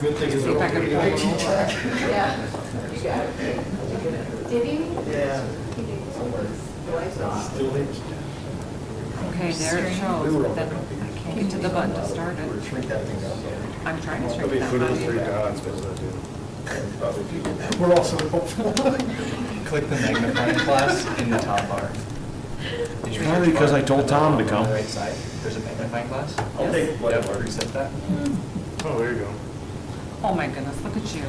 Good thing is See if I can pull it over. Yeah, you got it. Did he? Yeah. He did. Still here. Okay, there it shows, but then I can't get to the button to start it. Shrink that thing down. I'm trying to Let shrink me that put those three button. dots, but I do. We're also hopeful. Click the magnifying glass in the top bar. Did you Probably because I told Tom to on come. the right side, there's a magnifying glass. I'll take Yep, whatever. reset that. Oh, there you go. Oh my goodness, look at you.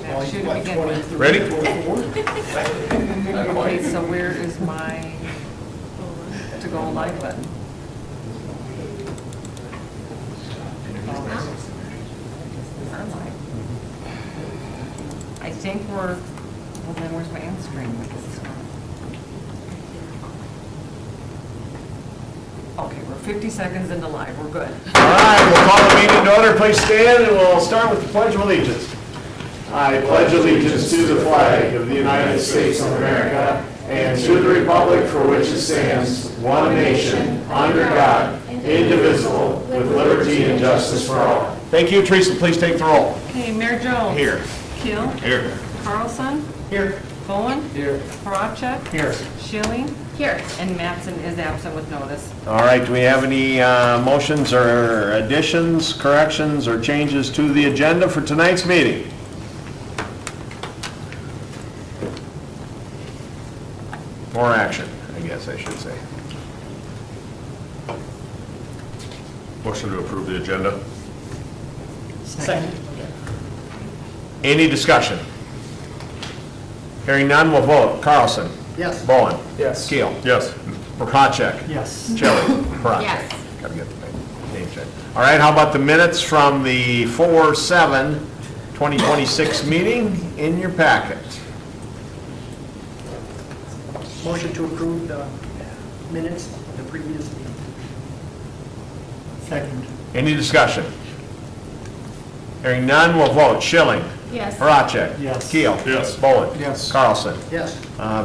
That should Like begin with. 23, Ready? 24. Okay, so where is my to go live button? Our live. I think we're, well then where's my end screen? Because it's not. Okay, we're 50 seconds into live, we're good. All right, we'll call the meeting to order. Please stand, and we'll start with the Pledge of Allegiance. I pledge allegiance to the flag of the United States of America and to the republic for which it stands, one nation, under God, indivisible, with liberty and justice for all. Thank you, Teresa. Please take the roll. Okay, Mayor Jones. Here. Keel. Here. Carlson. Here. Bowen. Here. Horacek. Here. Schilling. Here. And Mattson is absent with notice. All right, do we have any motions or additions, corrections, or changes to the agenda for tonight's meeting? Or action, I guess I should say. Motion to approve the agenda. Second. Any discussion? Hearing none, we'll vote. Carlson? Yes. Bowen? Yes. Keel? Yes. Prokopchek? Yes. Chili? Horacek? Yes. Gotta get the name checked. All right, how about the minutes from the 4/7/2026 meeting in your packet? Motion to approve the minutes of the previous meeting. Second. Any discussion? Hearing none, we'll vote. Schilling? Yes. Horacek? Yes. Keel? Yes. Bowen? Yes. Carlson? Yes.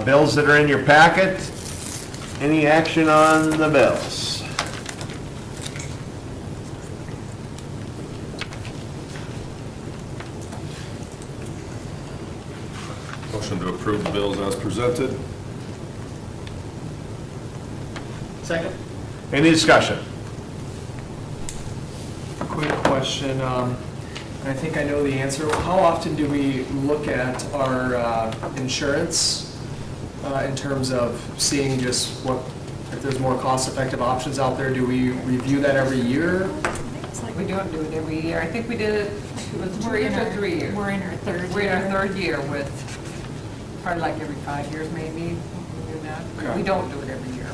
Bills that are in your packet. Any action on the bills? Motion to approve the bills as presented. Second. Any discussion? Quick question, and I think I know the answer. How often do we look at our insurance in terms of seeing just what, if there's more cost-effective options out there? Do we review that every year? We don't do it every year. I think we did it, was it 2 years or 3 years? We're in our third We're in our year. third year with, probably like every 5 years maybe, we do that. Okay. We don't do it every year.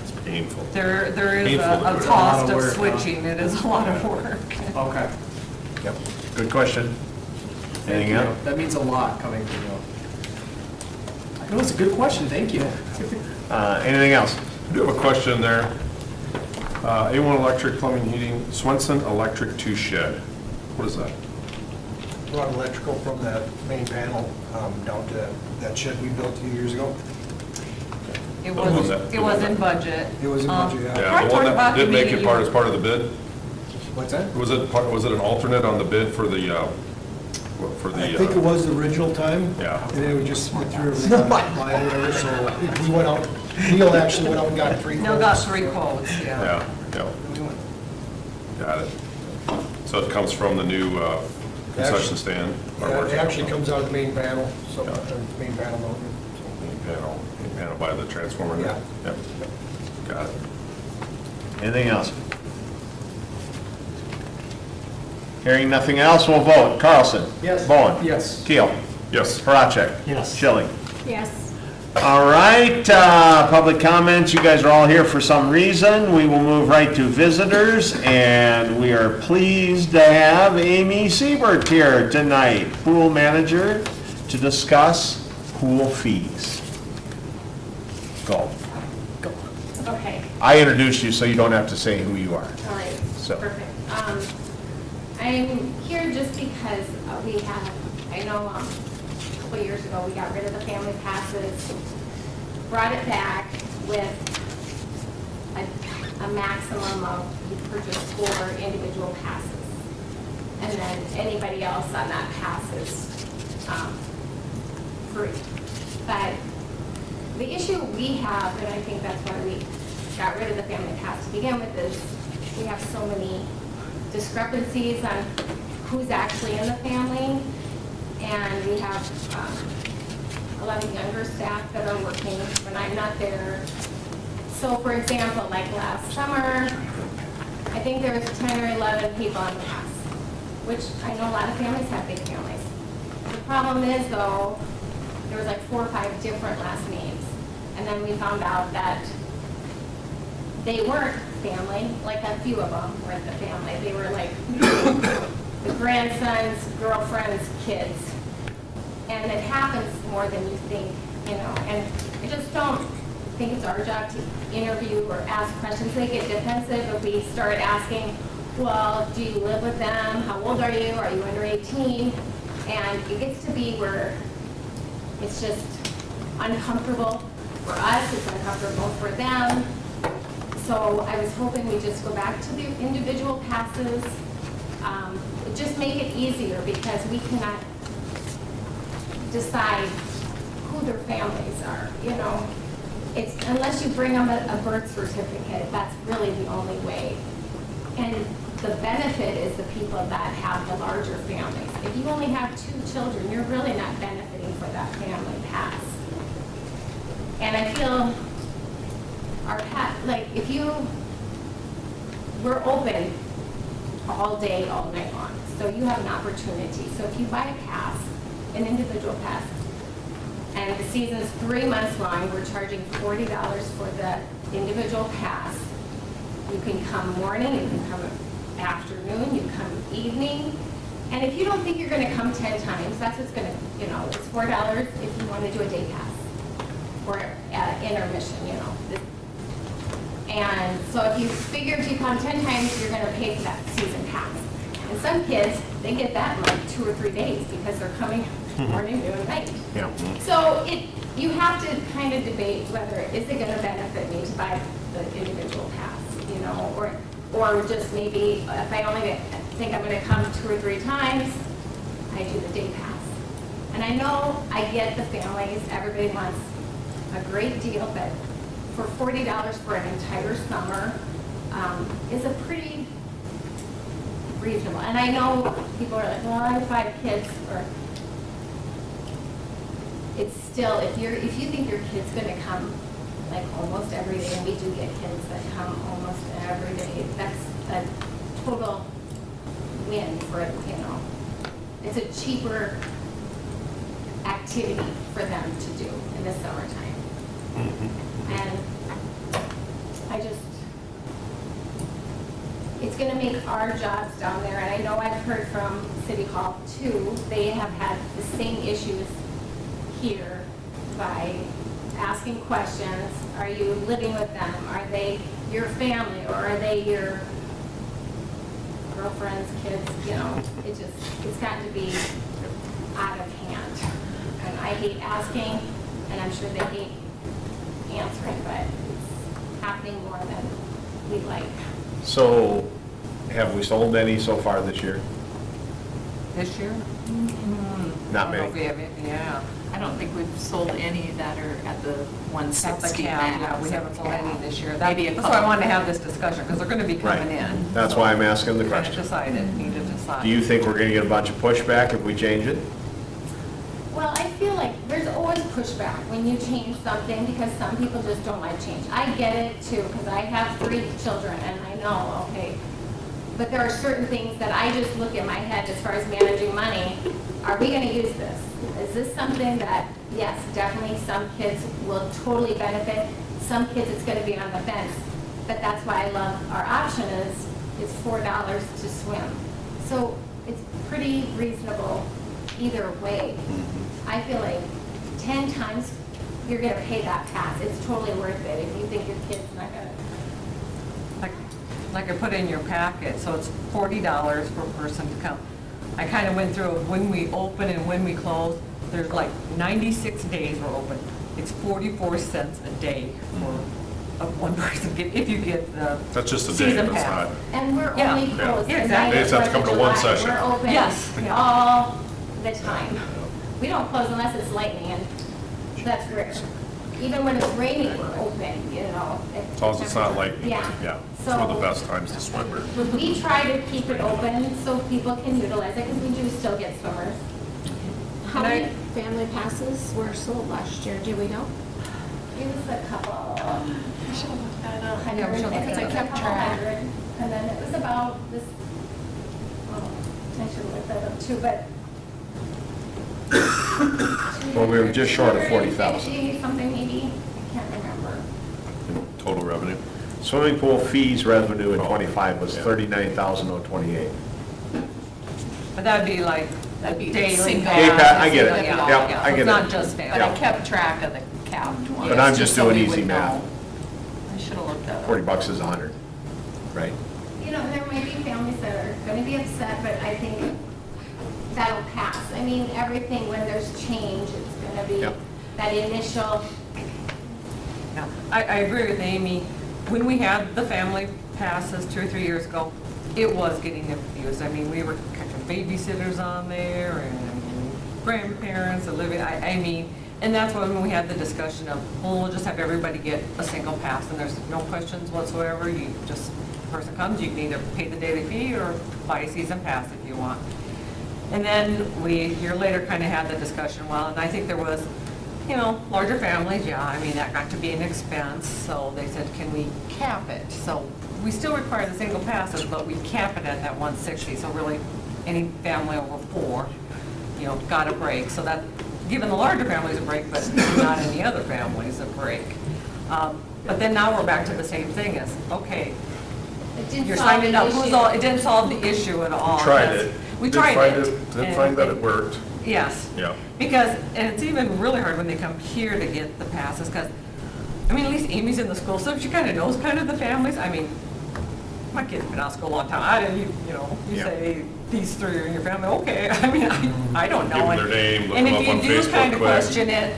It's painful. There is Painful to a do it. cost A lot of of work, huh? switching. It is a lot of work. Okay. Yep. Good question. Thank Anything you. else? That means a lot coming from you. No, it's a good question, thank you. Anything else? I do have a question there. A1 Electric Plumbing Heating, Swenson Electric to Shed. What is that? Run electrical from that main panel down to that shed we built 2 years ago. It What was was, that? it was in budget. It was in budget, yeah. I Yeah, the talked one about that the did make meeting it part you- as part of the bid? What's that? Was it an alternate on the bid for the, for the? I think it was the original time. Yeah. And then we just went through everything on by or whatever, so we went out, Neil actually went out and got 3 quotes. No, got 3 quotes, yeah. Yeah, yeah, got it. So it comes from the new concession stand? or Yeah, where's it actually come comes out of the main panel, so, Yeah. main panel motor. from? Main panel by the transformer there? Yeah. Yep. Got it. Anything else? Hearing nothing else, we'll vote. Carlson? Yes. Bowen? Yes. Keel? Yes. Horacek? Yes. Schilling? Yes. All right, public comments, you guys are all here for some reason. We will move right to visitors, and we are pleased to have Amy Siebert here tonight, pool manager, to discuss pool fees. Go. Okay. I introduced you, so you don't have to say who you are. All right. So- Perfect. I'm here just because we have, I know a couple years ago, we got rid of the family passes, brought it back with a maximum of you purchase 4 individual passes. and then anybody else on that pass is free. But the issue we have, and I think that's why we got rid of the family pass to begin with, is we have so many discrepancies on who's actually in the family, and we have a lot of younger staff that are working when I'm not there. So for example, like last summer, I think there was 10 or 11 people on the pass, which I know a lot of families have big families. The problem is though, there was like 4 or 5 different last names. And then we found out that they weren't family, like a few of them weren't the family. They were like the grandsons, girlfriends, kids. And it happens more than you think, you know, and I just don't think it's our job to interview or ask questions. They get defensive if we start asking, well, do you live with them? How old are you? Are you under 18? And it gets to be where it's just uncomfortable for us, it's uncomfortable for them. So I was hoping we'd just go back to the individual passes, just make it easier because we cannot decide who their families are, you know. It's, unless you bring them a birth certificate, that's really the only way. And the benefit is the people that have the larger families. If you only have 2 children, you're really not benefiting for that family pass. And I feel our like if we're open all day, all night long. So you have an opportunity. So if you buy a pass, an individual pass, and the season is 3 months long, we're charging $40 for the individual pass. You can come morning, you can come afternoon, you come evening. And if you don't think you're going to come 10 times, that's what's going to, you know, it's $4 if you want to do a day pass or intermission, you know. And so if you figure if you come 10 times, you're going to pay for that season pass. And some kids, they get that in like 2 or 3 days because they're coming morning, noon, and night. Yeah. So you have to kind of debate whether is it going to benefit me to buy the individual pass, you know, or just maybe if I only think I'm going to come 2 or 3 times, I do the day pass. And I know I get the families, everybody wants a great deal, but for $40 for an entire summer is a pretty reasonable. And I know people are like, well, I have 5 kids, or it's still, if you think your kid's going to come like almost every day, and we do get kids that come almost every day, that's a total win for, you know, it's a cheaper activity for them to do in the summertime. And it's going to make our jobs down there, and I know I've heard from City Hall too, they have had the same issues here by asking questions. Are you living with them? Are they your family, or are they your girlfriends, kids? You know, it's gotten to be out of hand. And I hate asking, and I'm sure they hate answering, but it's happening more than we'd like. So, have we sold any so far this year? This year? Not I don't know many. if we have it, yeah. I don't think we've sold any that are at the At the 160 cap, yeah, max. we haven't sold any this year. Maybe a That's why I couple. wanted to have this discussion, because they're gonna be coming Right. in. That's So why I'm asking the we gotta question. decide it, need to decide. Do you think we're gonna get a bunch of pushback if we change it? Well, I feel like there's always pushback when you change something because some people just don't like change. I get it too, because I have 3 children and I know, okay, but there are certain things that I just look in my head as far as managing money. Are we going to use this? Is this something that, yes, definitely some kids will totally benefit. Some kids it's going to be on the fence. But that's why I love our option is it's $4 to swim. So it's pretty reasonable either way. I feel like 10 times you're going to pay that pass. It's totally worth it if you think your kid's not going to. Like I put in your packet, so it's $40 per person to come. I kind of went through when we open and when we close. There's like 96 days we're open. It's 44 cents a day for of one person, if you get the That's just a day, season that's pass. not. And we're Yeah. only Yeah. closed the Exactly. night They of just have to 4th come of to one July. session. We're open Yes. all the time. We don't close unless it's lightning, and that's rare. Even when it's raining, we're open, you know. if As long as it's not lightning. Yeah. Yeah, it's one of the So- best times to swim there. We try to keep it open so people can utilize it, because we do still get swimmers. How And I- many family passes were sold last year, do we know? It was a couple, Yeah, we should look I at think it that. was a couple hundred, and then it was about this, I should look that up too, but. Well, we were just short of 40,000. 250 something maybe, I can't remember. Total revenue. Swimming pool fees revenue in Oh, '25 was yeah. $39,028. But that'd be like That'd be daily single. pass. Day pass, I get it. Yeah, Yep, yeah. I So get it's not it. just But family. I kept track of the capped ones. But I'm just so doing we easy would math. know. I should have looked that up. 40 bucks is 100, right? You know, there may be families that are gonna be upset, but I think that'll pass. I mean, everything, when there's change, it's gonna be Yep. that initial, Yeah, I agree with Amy. When we had the family passes 2 or 3 years ago, it was getting confused. I mean, we were catching babysitters on there and grandparents and living, I mean, and that's when we had the discussion of, well, we'll just have everybody get a single pass and there's no questions whatsoever. You just, the person comes, you can either pay the daily fee or buy a season pass if you want. And then we, a year later, kind of had the discussion, well, and I think there was, you know, larger families, yeah, I mean, that got to be an expense, so they said, can we cap it? So we still require the single passes, but we cap it at that 160, so really, any family over 4, you know, got a break, so that, giving the larger families a break, but not any other families a break. But then now we're back to the same thing as, okay, it didn't you're solve signing the up, who's issue. all, it didn't solve the issue at all. We tried That's- it. We Did tried find it. Did find that it worked. Yes. Yeah. Because, and it's even really hard when they come here to get the passes, because, I mean, at least Amy's in the school, so she kind of knows kind of the families. I mean, my kid's been out of school a long time. I didn't, you know, you Yeah. say, these 3 are in your family, okay. I mean, I don't know. Give them And- their name, look and them if up you on do Facebook kind of quick. question it,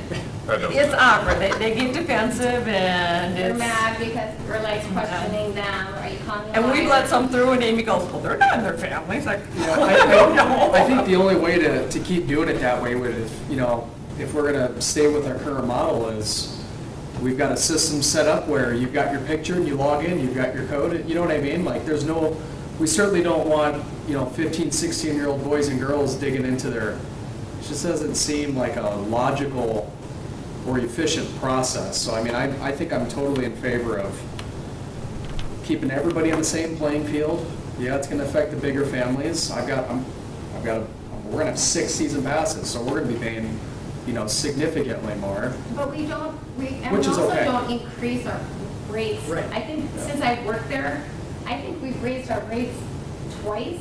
That doesn't it's matter. awkward. They get defensive and They're it's. mad because we're like questioning them, are you calling them? And we liars? let some through and Amy goes, well, they're not in their families. Like, You know, I don't know. I think the only way to keep doing it that way would, you know, if we're gonna stay with our current model is, we've got a system set up where you've got your picture and you log in, you've got your code, you know what I mean? Like, there's no, we certainly don't want, you know, 15, 16-year-old boys and girls digging into their, it just doesn't seem like a logical or efficient process. So, I mean, I think I'm totally in favor of keeping everybody on the same playing field. Yeah, it's gonna affect the bigger families. We're gonna have 6 season passes, so we're gonna be paying, you know, significantly more. But we don't, and we Which is also okay. don't increase our rates. Right. I think since I've worked there, I think we've raised our rates twice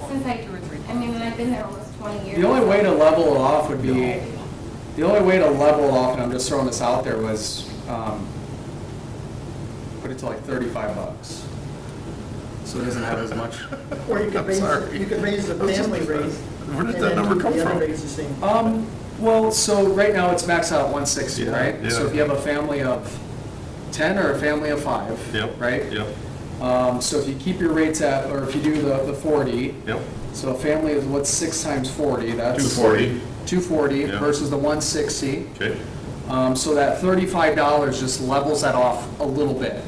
since I mean, and I've been there almost 20 years. The only way to level it off would be, the only way to level it off, and I'm just throwing this out there, was, put it to like $35. So it doesn't have as much. Or you could raise, you could raise the family rate. Where did that number come The other from? rate's the same. Well, so right now it's maxed out at 160, Yeah, right? yeah. So if you have a family of 10 or a family of 5, Yep. right? Yep. So if you keep your rates at, or if you do the 40, Yep. so a family is what's 6 times 40? That's 240. 240 Yeah. versus the 160. Okay. So that $35 just levels that off a little bit.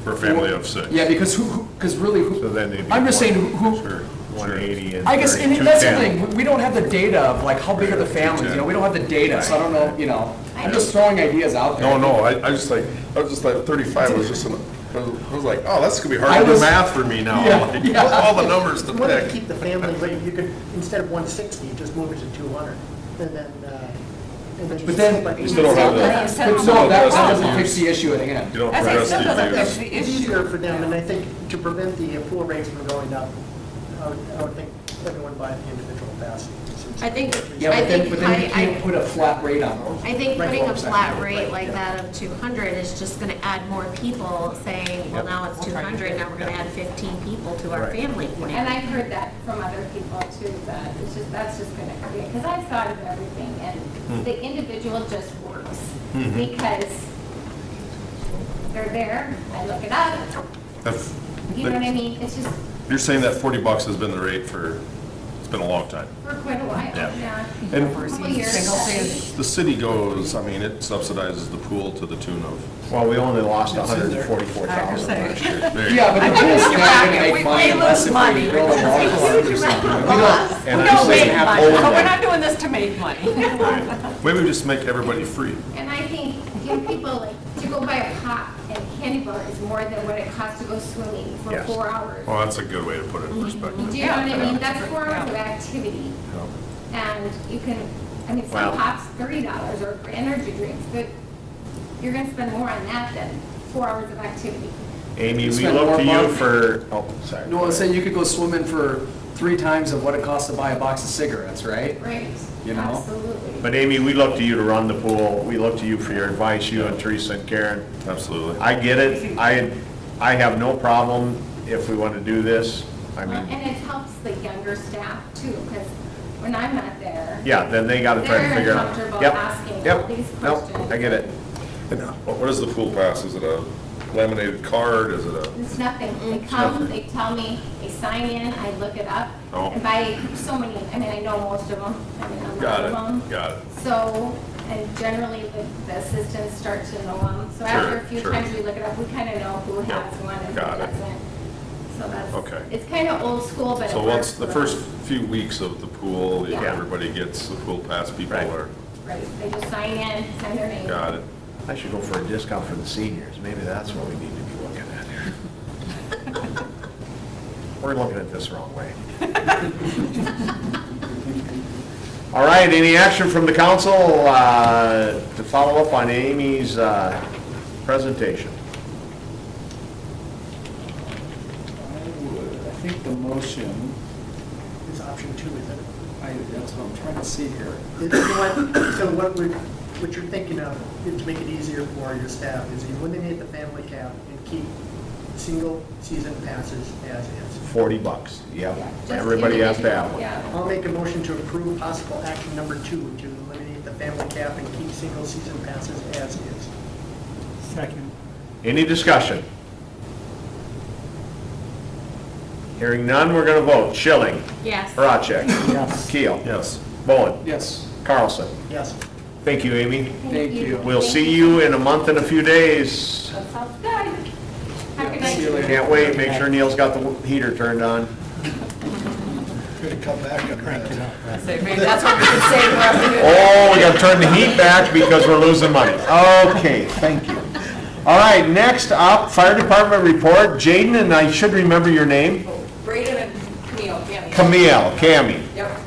For a family of 6. Yeah, because because really, So then they'd be. I'm just saying, who, Sure. 180 and I guess, and that's the 210. thing, we don't have the data of like, how big are the families, you know, we don't have the data, so I don't know, you know, I'm just throwing ideas out there. No, I was just like 35 was just, I was like, oh, that's gonna be hard I to do was- math for me now. Yeah, Like, yeah. All the numbers to You want to pick. keep the family rate, you could, instead of 160, just move it to 200. And then, But then- You still don't have the. But no, that doesn't fix the issue at hand. You don't I have say the it still doesn't rest fix of the It's issue. easier for them, and I think to prevent the pool rates from going up, I would think everyone buy the individual pass. I think, Yeah, I but then think, you can't put a flat rate on them. I think Right, putting a 12%. flat rate like that of 200 is just gonna add more people saying, well, now it's 200, now we're gonna add 15 people to our family And plan. I've heard that from other people too, that it's just, that's just gonna create, because I've thought of everything, and the individual just works. Because they're there, I look it up, If- you know what I mean? It's just You're saying that 40 bucks has been the rate for, it's been a long time. for quite a while, Yeah. yeah. And- For a Couple season, years. single season. The city goes, I mean, it subsidizes the pool to the tune of, Well, we only lost $144,000 last year. there you Yeah, go. but the I think pool's it's not your gonna bracket. make We money lose unless if money. we grow a water It's line or huge something. amount. We don't, And We I'm don't saying make have money, to hold but we're it. not doing this to make money. Maybe we just make everybody free. And I think young people, like, to go buy a pop and candy bar is more than what it costs to go swimming for Yes. 4 hours. Well, that's a good way to put it in perspective. Do you know what I Yeah. mean? That's 4 hours of activity. And you can, I mean, Well- some pops, $30 or energy drinks, but you're gonna spend more on that than 4 hours of activity. Amy, we Spend look more to you money. for, oh, sorry. no, let's say you could go swimming for 3 times of what it costs to buy a box of cigarettes, right? Right. You know? Absolutely. But Amy, we look to you to run the pool. We look to you for your advice, you and Teresa and Karen. Absolutely. I get it. I have no problem if we want to do this. I Well, mean, and it helps the younger staff too, because when I'm not there, yeah, then they got to try to they're figure out. uncomfortable Yep, asking all yep, these nope, questions. I get it. What is the pool pass? Is it a laminated card? Is it a? It's nothing. They come, they tell me, they sign in, I look it up. Oh. And by so many, I mean, I know most of them, I mean, a Got lot it, of them. got it. So, and generally the assistants start to know them. So after a few sure. times we look it up, we kind of know who Yep, has one and who got it. doesn't. So that's, Okay. it's kind of old school, but it So works once the for first us. few weeks of the pool, Yeah. everybody gets the pool pass, people Right. are, Right, they just sign in, sign their name. got it. I should go for a discount for the seniors. Maybe that's what we need to be looking at here. We're looking at this the wrong way. All right, any action from the council to follow up on Amy's presentation? I think the motion, It's option 2, isn't it? that's what I'm trying to see here. So what you're thinking of, to make it easier for your staff, is eliminate the family cap and keep single season passes as is. $40. Yeah, Yep, just everybody has to have individual, one. yeah. I'll make a motion to approve possible action number 2, to eliminate the family cap and keep single season passes as is. Second. Any discussion? Hearing none, we're going to vote. Schilling. Yes. Horacek. Yes. Keel. Yes. Bowen. Yes. Carlson. Yes. Thank you, Amy. Thank you. We'll see you in a month and a few days. That sounds good. Have a good See you night. later. Can't wait. Make sure Neil's got the heater turned on. Could come back and crank it up. Say, maybe that's what we should say for us to do. Oh, we got to turn the heat back because we're losing money. Okay, thank you. All right, next up, fire department report. Jaden, and I should remember your name. Braden and Camille, Cammy. Camille, Cammy. Yep.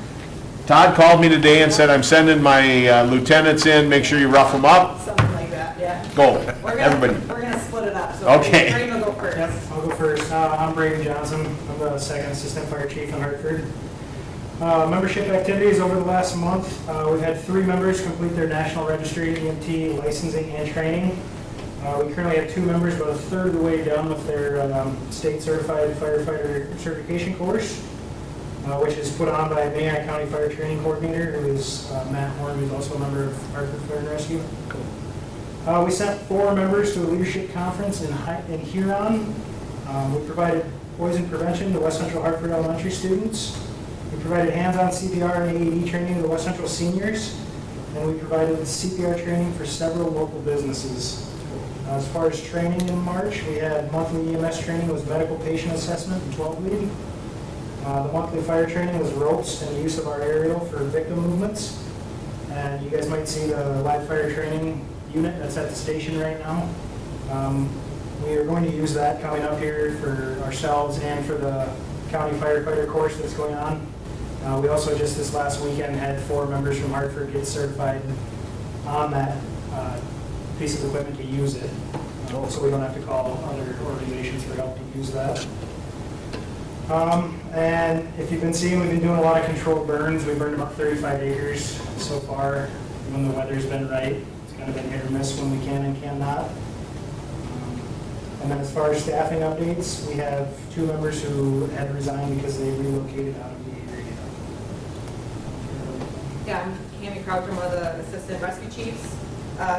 Todd called me today and said, I'm sending my lieutenants in, make sure you rough them up. Something like that, yeah. Go, We're everybody. gonna split it up, so Okay. Braden will go first. Yep, I'll go first. I'm Braden Johnson. I'm the second assistant fire chief in Hartford. Membership activities over the last month, we've had 3 members complete their National Registry EMT licensing and training. We currently have 2 members about a third of the way done with their state certified firefighter certification course, which is put on by Mayock County Fire Training Coordinator, who is Matt Horn, who's also a member of Hartford Fire and Rescue. We sent 4 members to a leadership conference in Huron. We provided poison prevention to West Central Hartford elementary students. We provided hands-on CPR and AED training to the West Central seniors. And we provided CPR training for several local businesses. As far as training in March, we had monthly EMS training was medical patient assessment and 12 lead. The monthly fire training was ropes and the use of our aerial for victim movements. And you guys might see the live fire training unit that's at the station right now. We are going to use that coming up here for ourselves and for the county firefighter course that's going on. We also just this last weekend had 4 members from Hartford get certified on that piece of equipment to use it. So we don't have to call other organizations for help to use that. And if you've been seeing, we've been doing a lot of controlled burns. We burned about 35 acres so far when the weather's been right. It's kind of been hit or miss when we can and cannot. And then as far as staffing updates, we have 2 members who had resigned because they relocated out of the area. Yeah, I'm Cammy Crouch, I'm one of the assistant rescue chiefs.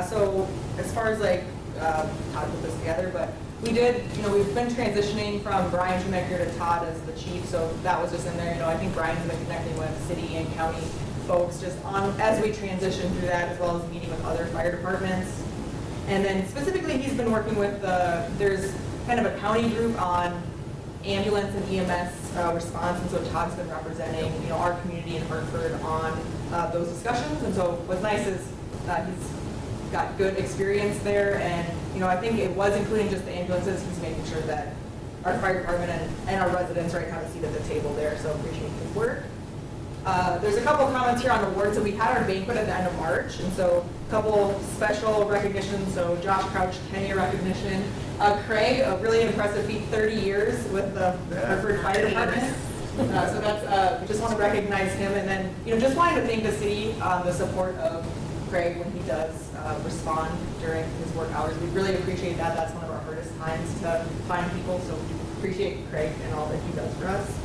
So as far as like Todd put this together, but we did, we've been transitioning from Brian Schumacher to Todd as the chief, so that was just in there. I think Brian's been connecting with city and county folks just on, as we transition through that, as well as meeting with other fire departments. And then specifically, he's been working with there's kind of a county group on ambulance and EMS response, and so Todd's been representing, our community in Hartford on those discussions. And so what's nice is he's got good experience there, and I think it was including just the ambulances. He's making sure that our fire department and our residents right have a seat at the table there. So appreciate his work. There's a couple of comments here on awards. So we had our banquet at the end of March, and so a couple special recognitions. So Josh Crouch, 10-year recognition. Craig, a really impressive feat, 30 years with the Hartford Fire Department. So that's, we just want to recognize him, and then, just wanting to thank the city on the support of Craig when he does respond during his work hours. We really appreciate that. That's one of our hardest times to find people, so we appreciate Craig and all that he does for us.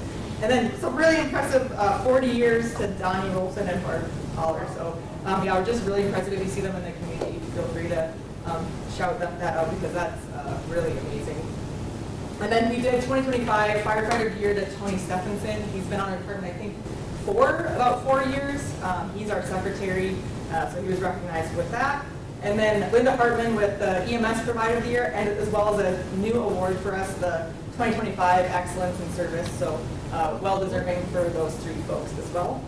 And then some really impressive 40 years to Donnie Rolfson and Bart Holler. So we're just really impressive. If you see them in the community, feel free to shout that out, because that's really amazing. And then we did 2025 firefighter of the year to Tony Stephenson. He's been on our department, I think, about 4 years. He's our secretary, so he was recognized with that. And then Linda Hartman with the EMS provider of the year, and as well as a new award for us, the 2025 Excellence in Service. So well deserving for those 3 folks as well.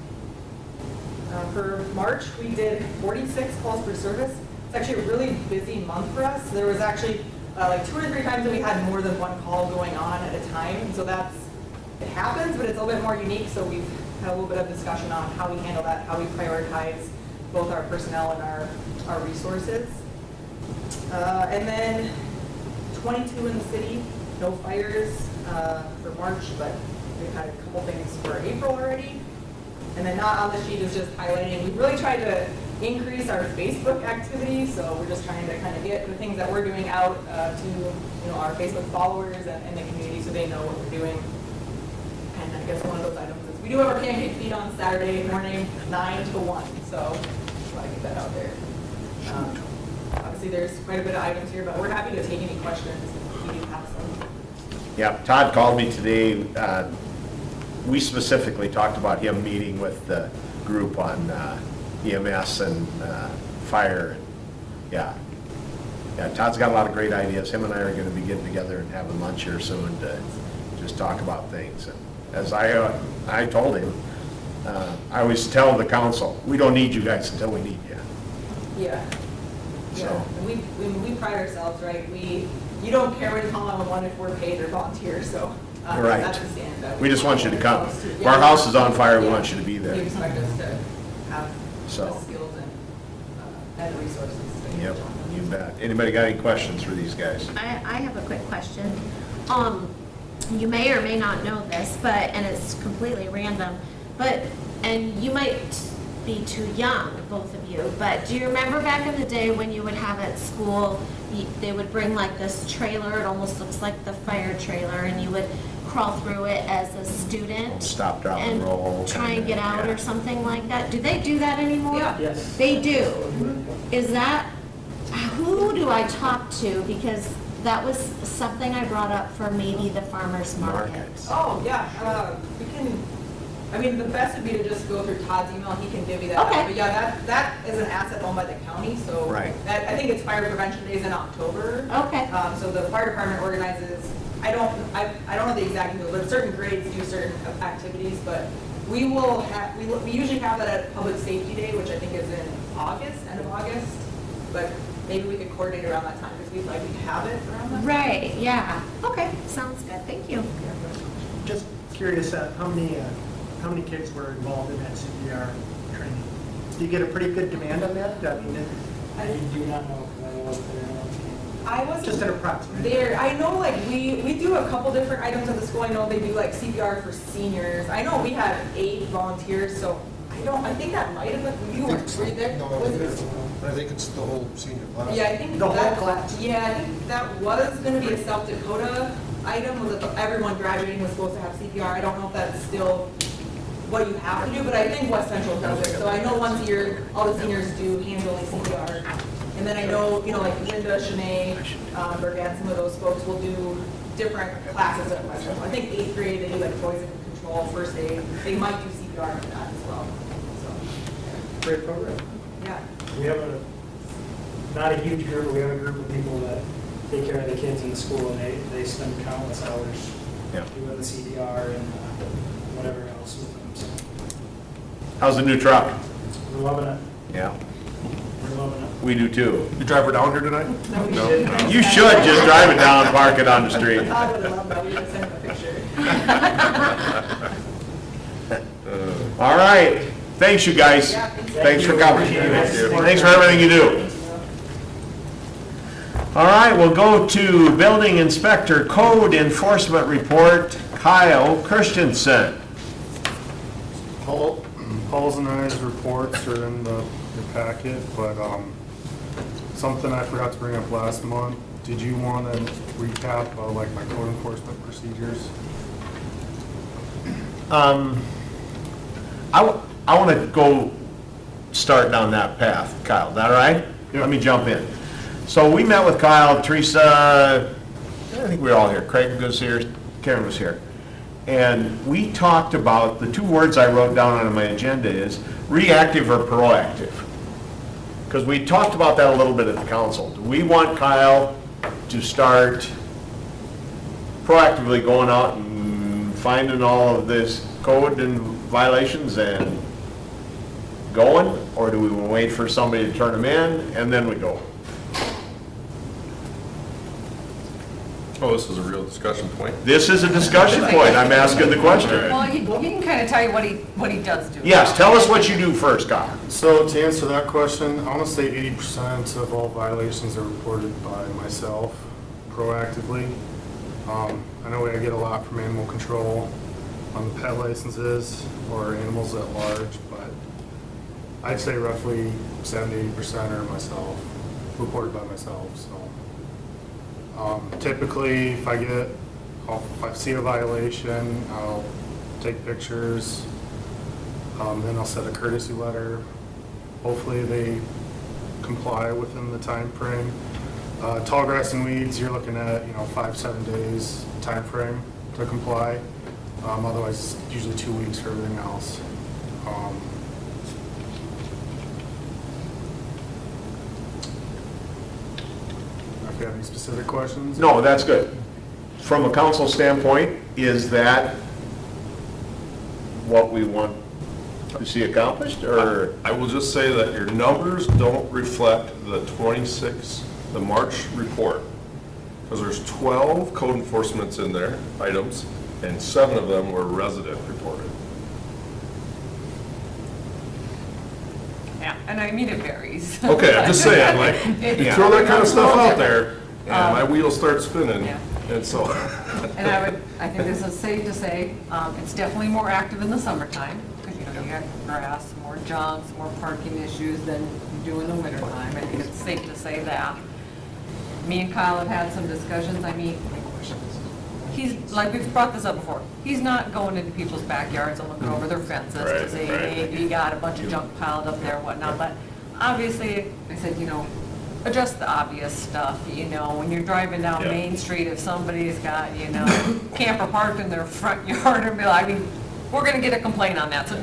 For March, we did 46 calls for service. It's actually a really busy month for us. There was actually like 2 or 3 times that we had more than one call going on at a time. And so it happens, but it's a little bit more unique. So we've had a little bit of discussion on how we handle that, how we prioritize both our personnel and our resources. And then 22 in the city, no fires for March, but we've had a couple things for April already. And then not on the sheet is just highlighting, we've really tried to increase our Facebook activity, so we're just trying to kind of get the things that we're doing out to our Facebook followers and the community, so they know what we're doing. And I guess one of those items is we do have our pancake feed on Saturday morning, 9 to 1, so just want to get that out there. Obviously, there's quite a bit of items here, but we're happy to take any questions if you do have some. Yeah, Todd called me today. We specifically talked about him meeting with the group on EMS and fire. Yeah, Todd's got a lot of great ideas. Him and I are going to be getting together and having lunch here soon to just talk about things. And as I told him, I always tell the council, we don't need you guys until we need you. Yeah. So. And we pride ourselves, right? You don't care when you call 911 if we're paid or volunteer, so Right. that's the stand that We just want you to come. If Yeah. our house is on fire, we want you to be there. You expect us to have So. the skills and the resources. to get Yep, the job done. you bet. Anybody got any questions for these guys? I have a quick question. You may or may not know this, and it's completely random, and you might be too young, both of you, but do you remember back in the day when you would have at school, they would bring like this trailer, it almost looks like the fire trailer, and you would crawl through it as a student? Stop, drop, and roll. Try and get out Yeah. or something like that? Do they do that anymore? Yeah. Yes. They do. Is that, who do I talk to? Because that was something I brought up for maybe the farmer's market. Oh, yeah, we can, the best would be to just go through Todd's email, he can give you that. Okay. But yeah, that is an asset owned by the county, so. Right. I think it's Fire Prevention Days in October. Okay. So the fire department organizes, I don't know the exact details, but certain grades do certain activities, but we will have, we usually have that at Public Safety Day, which I think is in August, end of August, but maybe we could coordinate around that time, because we'd like to have it around that time. Right, yeah. Okay, sounds good, thank you. Just curious, how many kids were involved in that CPR training? Do you get a pretty good demand on that? I do not know, because I wasn't there. I wasn't Just an approximate. there. I know, like, we do a couple different items at the school. I know they do, like, CPR for seniors. I know we had 8 volunteers, so I think that might have been, you were you there? No, Was it- I think it's the whole senior class. Yeah, I think The whole that, class? yeah, I think that was gonna be a South Dakota item, was that everyone graduating was supposed to have CPR. I don't know if that's still what you have to do, but I think West Central does it. So I know once a year, all the seniors do hands-only CPR. And then I know, you know, like Linda, Shanae, Bergan, some of those folks will do different classes at Western. I think 8th grade, they do like poison control, first aid. They might do CPR for that as well. So, Great program. yeah. We have not a huge group, but we have a group of people that take care of the kids in the school, and they spend countless hours Yeah. doing the CDR and whatever else with them, so How's the new truck? we're loving it, Yeah, we're loving it. we do too. You drive her down here tonight? No, we No. didn't. You should just drive it down and park it on the street. I would have loved that. We would have sent him a picture. All right, thanks you guys. Yeah, thanks. Thanks for coming. Appreciate it. Thanks for everything you do. All right, we'll go to Building Inspector Code Enforcement Report, Kyle Christensen. Paul's and I's reports are in the packet, but something I forgot to bring up last month. Did you want to recap like my code enforcement procedures? I want to go start down that path, Kyle. Is that all right? Yeah. Let me jump in. So we met with Kyle, Teresa, I think we were all here. Craig was here, Karen was here. And we talked about, the two words I wrote down on my agenda is reactive or proactive. Because we talked about that a little bit at the council. Do we want Kyle to start proactively going out and finding all of this code and violations and going? Or do we wait for somebody to turn them in and then we go? Oh, this is a real discussion point. This is a discussion point. I'm asking the question. Well, he can kind of tell you what he does do. Yes, tell us what you do first, Kyle. So to answer that question, I want to say 80% of all violations are reported by myself proactively. I know I get a lot from animal control on the pet licenses or animals at large, but I'd say roughly 70-80% are myself, reported by myself, so. Typically, if I see a violation, I'll take pictures, then I'll send a courtesy letter. Hopefully they comply within the time frame. Tall grass and weeds, you're looking at 5-7 days time frame to comply. Otherwise, it's usually 2 weeks for everything else. If you have any specific questions? No, that's good. From a council standpoint, is that what we want to see accomplished, or? I will just say that your numbers don't reflect the March report. Because there's 12 code enforcements in there, items, and 7 of them were resident reported. Yeah, and I mean, it varies. Okay, I'm just saying, like, you throw that kind of stuff out there, and my Um, wheels start spinning, yeah. and so. And I think this is safe to say, it's definitely more active in the summertime, because, you got grass, more junk, more parking issues than you do in the wintertime. I think it's safe to say that. Me and Kyle have had some discussions, I mean, he's, like, we've brought this up before, he's not going into people's backyards and looking over their fences to Right, say, right. hey, you got a bunch of junk piled up there, whatnot, but obviously, I said, address the obvious stuff, when you're driving down Yeah. Main Street, if somebody's got, camper parked in their front yard, and be like, we're gonna get a complaint on that, so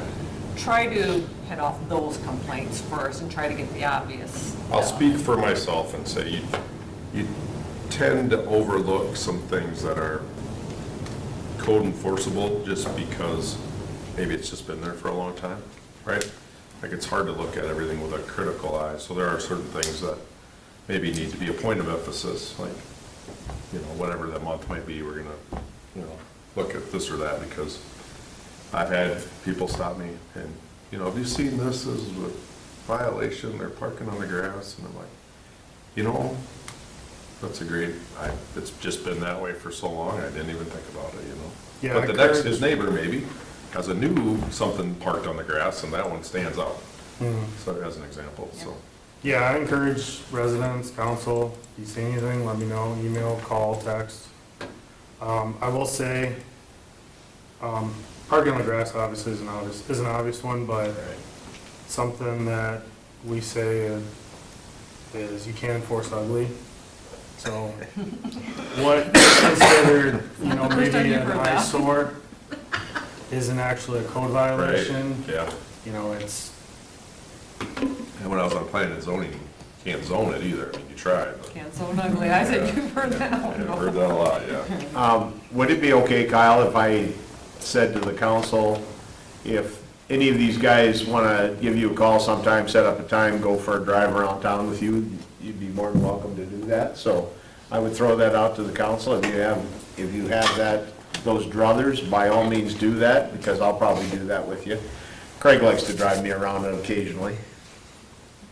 try to head off those complaints first and try to get the obvious I'll stuff. speak for myself and say you tend to overlook some things that are code enforceable just because maybe it's just been there for a long time, right? Like, it's hard to look at everything with a critical eye, so there are certain things that maybe need to be a point of emphasis, like, whatever that month might be, we're gonna, look at this or that, because I've had people stop me and, have you seen this as a violation, they're parking on the grass, and I'm like, that's a great, it's just been that way for so long, I didn't even think about it, Yeah, But I his neighbor maybe has a new something parked on the grass, and that one stands out. So as an example, so. Yeah, I encourage residents, council, if you see anything, let me know, email, call, text. I will say, parking on the grass obviously is an obvious one, but something that we say is you can't enforce ugly. So what is considered, First time maybe you've an heard that. eyesore isn't actually a code violation. Yeah. It's, And when I was on planning and zoning, you can't zone it either. I mean, you tried. But Can't so ugly. I said, you've heard that one. I've heard that a lot, yeah. Would it be okay, Kyle, if I said to the council, if any of these guys want to give you a call sometime, set up a time, go for a drive around town with you, you'd be more than welcome to do that. So I would throw that out to the council. If you have those druthers, by all means do that, because I'll probably do that with you. Craig likes to drive me around occasionally.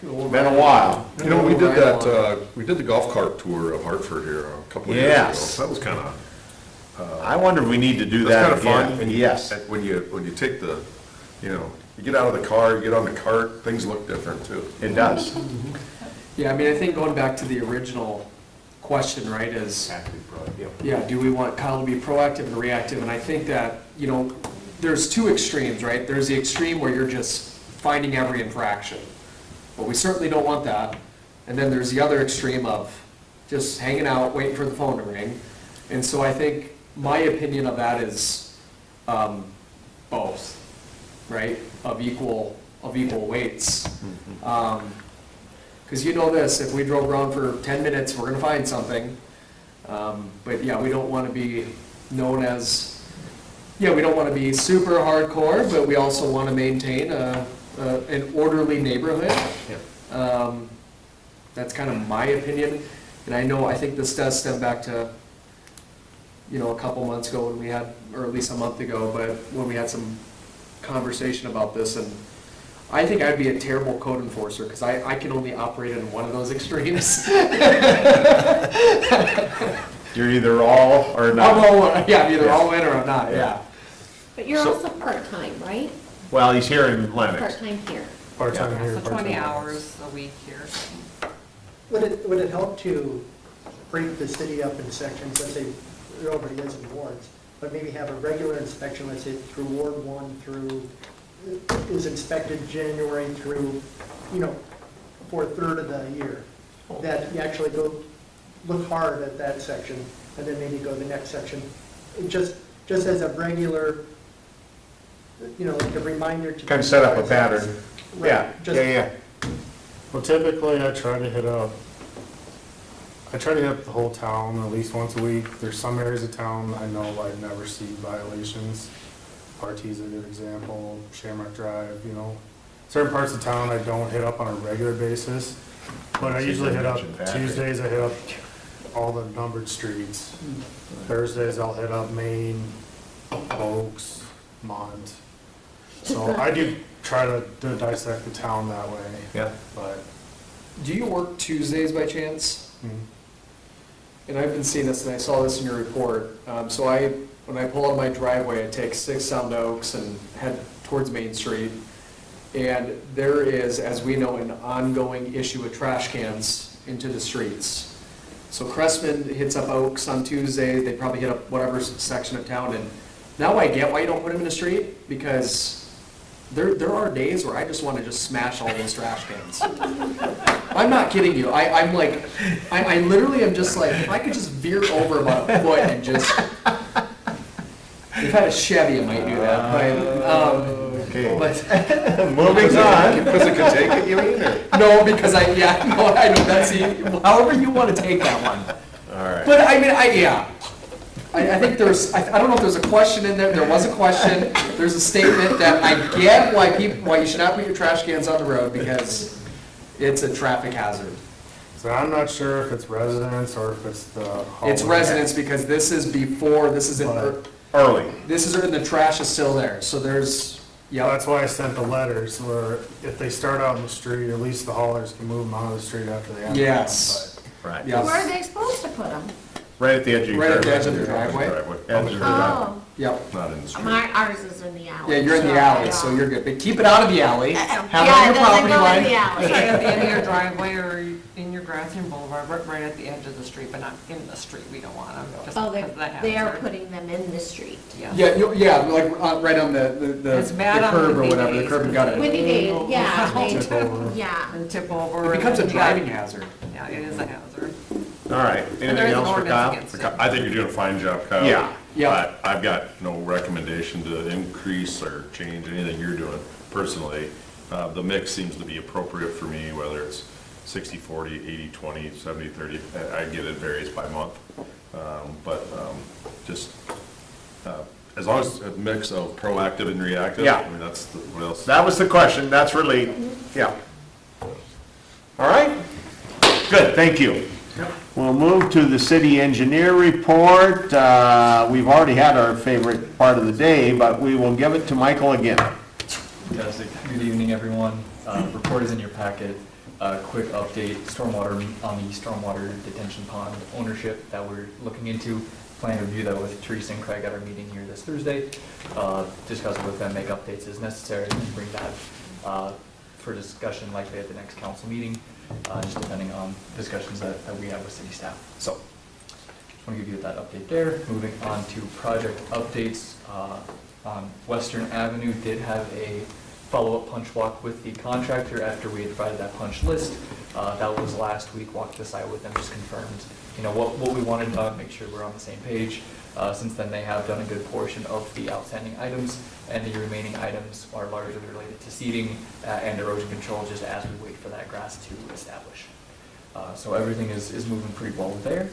Been a while. You know, we did that, we did the golf cart tour of Hartford here a couple of years ago. Yes. That was kind of, I wonder if we need to do that's that kind of fun. again. And Yes. When you take you get out of the car, you get on the cart, things look different too. It does. Yeah, I mean, I think going back to the original question, right, is, yeah, do we want Kyle to be proactive and reactive? And I think that, there's two extremes, right? There's the extreme where you're just finding every infraction. But we certainly don't want that. And then there's the other extreme of just hanging out, waiting for the phone to ring. And so I think my opinion of that is both, right, of equal weights. Because you know this, if we drove around for 10 minutes, we're gonna find something. But yeah, we don't want to be known as, we don't want to be super hardcore, but we also want to maintain an orderly neighborhood. That's kind of my opinion. And I think this does stem back to, a couple months ago when we had, or at least a month ago, but when we had some conversation about this, and I think I'd be a terrible code enforcer because I can only operate in one of those extremes. You're either all or not. I'm either all in or I'm not, yeah. But you're So- also part-time, right? Well, he's here in Lennox. Part-time here. part-time here, So part-time 20 there. hours a week here. Would it help to break the city up in sections, let's say, there already is in wards, but maybe have a regular inspection, let's say, through Ward 1 through, is inspected January through, for a third of the year? That you actually go, look hard at that section, and then maybe go to the next section. It just as a regular, like a reminder to. Kind of set up a pattern. Right, Yeah, just- yeah. Well, typically, I try to hit up the whole town at least once a week. There's some areas of town I know I never see violations. RT's a good example, Shamrock Drive, Certain parts of town I don't hit up on a regular basis, but I usually hit up Tuesdays, I hit up all the numbered streets. Thursdays, I'll hit up Main, Oaks, Mont. So I do try to dissect the town that way. Yeah. But, Do you work Tuesdays by chance? And I've been seeing this, and I saw this in your report. So when I pull out of my driveway, I take 6 down to Oaks and head towards Main Street. And there is, as we know, an ongoing issue with trash cans into the streets. So Crestman hits up Oaks on Tuesday, they probably hit up whatever section of town, and now I get why you don't put them in the street, because there are days where I just want to just smash all those trash cans. I'm not kidding you. I literally am just like, if I could just veer over about a foot and just, if I had a Chevy, I might do that, but, Okay. but. Moving on. Because it could take it, you mean, or? No, because I know, that's, however you want to take that one. All right. But I mean, I think I don't know if there's a question in there, there was a question, there's a statement that I get why you should not put your trash cans on the road, because it's a traffic hazard. so I'm not sure if it's residents or if it's the. It's hallway. residents, because this is Early. and the trash is still there, so there's, Yeah, that's why I sent the letters, where if they start out in the street, at least the haulers can move them out of the street after they have. Yes. Right. Yes. Where are they supposed to put them? Right at the edge of your Right at the driveway. edge of the driveway? Edge of the driveway. Oh, Yep. Not in the street. ours is in the alley. Yeah, you're in the so- alley, so you're good. But keep it out of the alley. Have it Yeah, on it your doesn't property go in line. the alley. Right at the end of your driveway or in your grassy boulevard, right at the edge of the street, but not in the street. We don't want them, just Oh, because of the they are hazard. putting them in the street. Yeah, like right on the It's bad on curb or windy whatever, the days. curb and gutter. Windy days, yeah, Tip they, yeah. And tip over. It becomes a and- driving hazard. Yeah, it is a hazard. All right, there anything is an else for ordinance Kyle? against it. I think you're doing a fine job, Kyle. Yeah. Yeah. I've got no recommendation to increase or change anything you're doing personally. The mix seems to be appropriate for me, whether it's 60/40, 80/20, 70/30. I get it varies by month. Just as long as a mix of proactive and reactive. Yeah. I mean, that's what else. That was the question, that's really, yeah. All right? Good, thank you. We'll move to the city engineer report. We've already had our favorite part of the day, but we will give it to Michael again. Fantastic. Good evening, everyone. Report is in your packet. Quick update, stormwater, on the stormwater detention pond ownership that we're looking into. Plan to review that with Teresa and Craig at our meeting here this Thursday. Discuss it with them, make updates as necessary, and bring that for discussion likely at the next council meeting, just depending on discussions that we have with city staff. So, just want to give you that update there. Moving on to project updates, on Western Avenue, did have a follow-up punch walk with the contractor after we had provided that punch list. That was last week, walked the site with them, just confirmed, what we wanted done, make sure we're on the same page. Since then, they have done a good portion of the outstanding items, and the remaining items are largely related to seeding and erosion control, just as we wait for that grass to establish. So everything is moving pretty well there.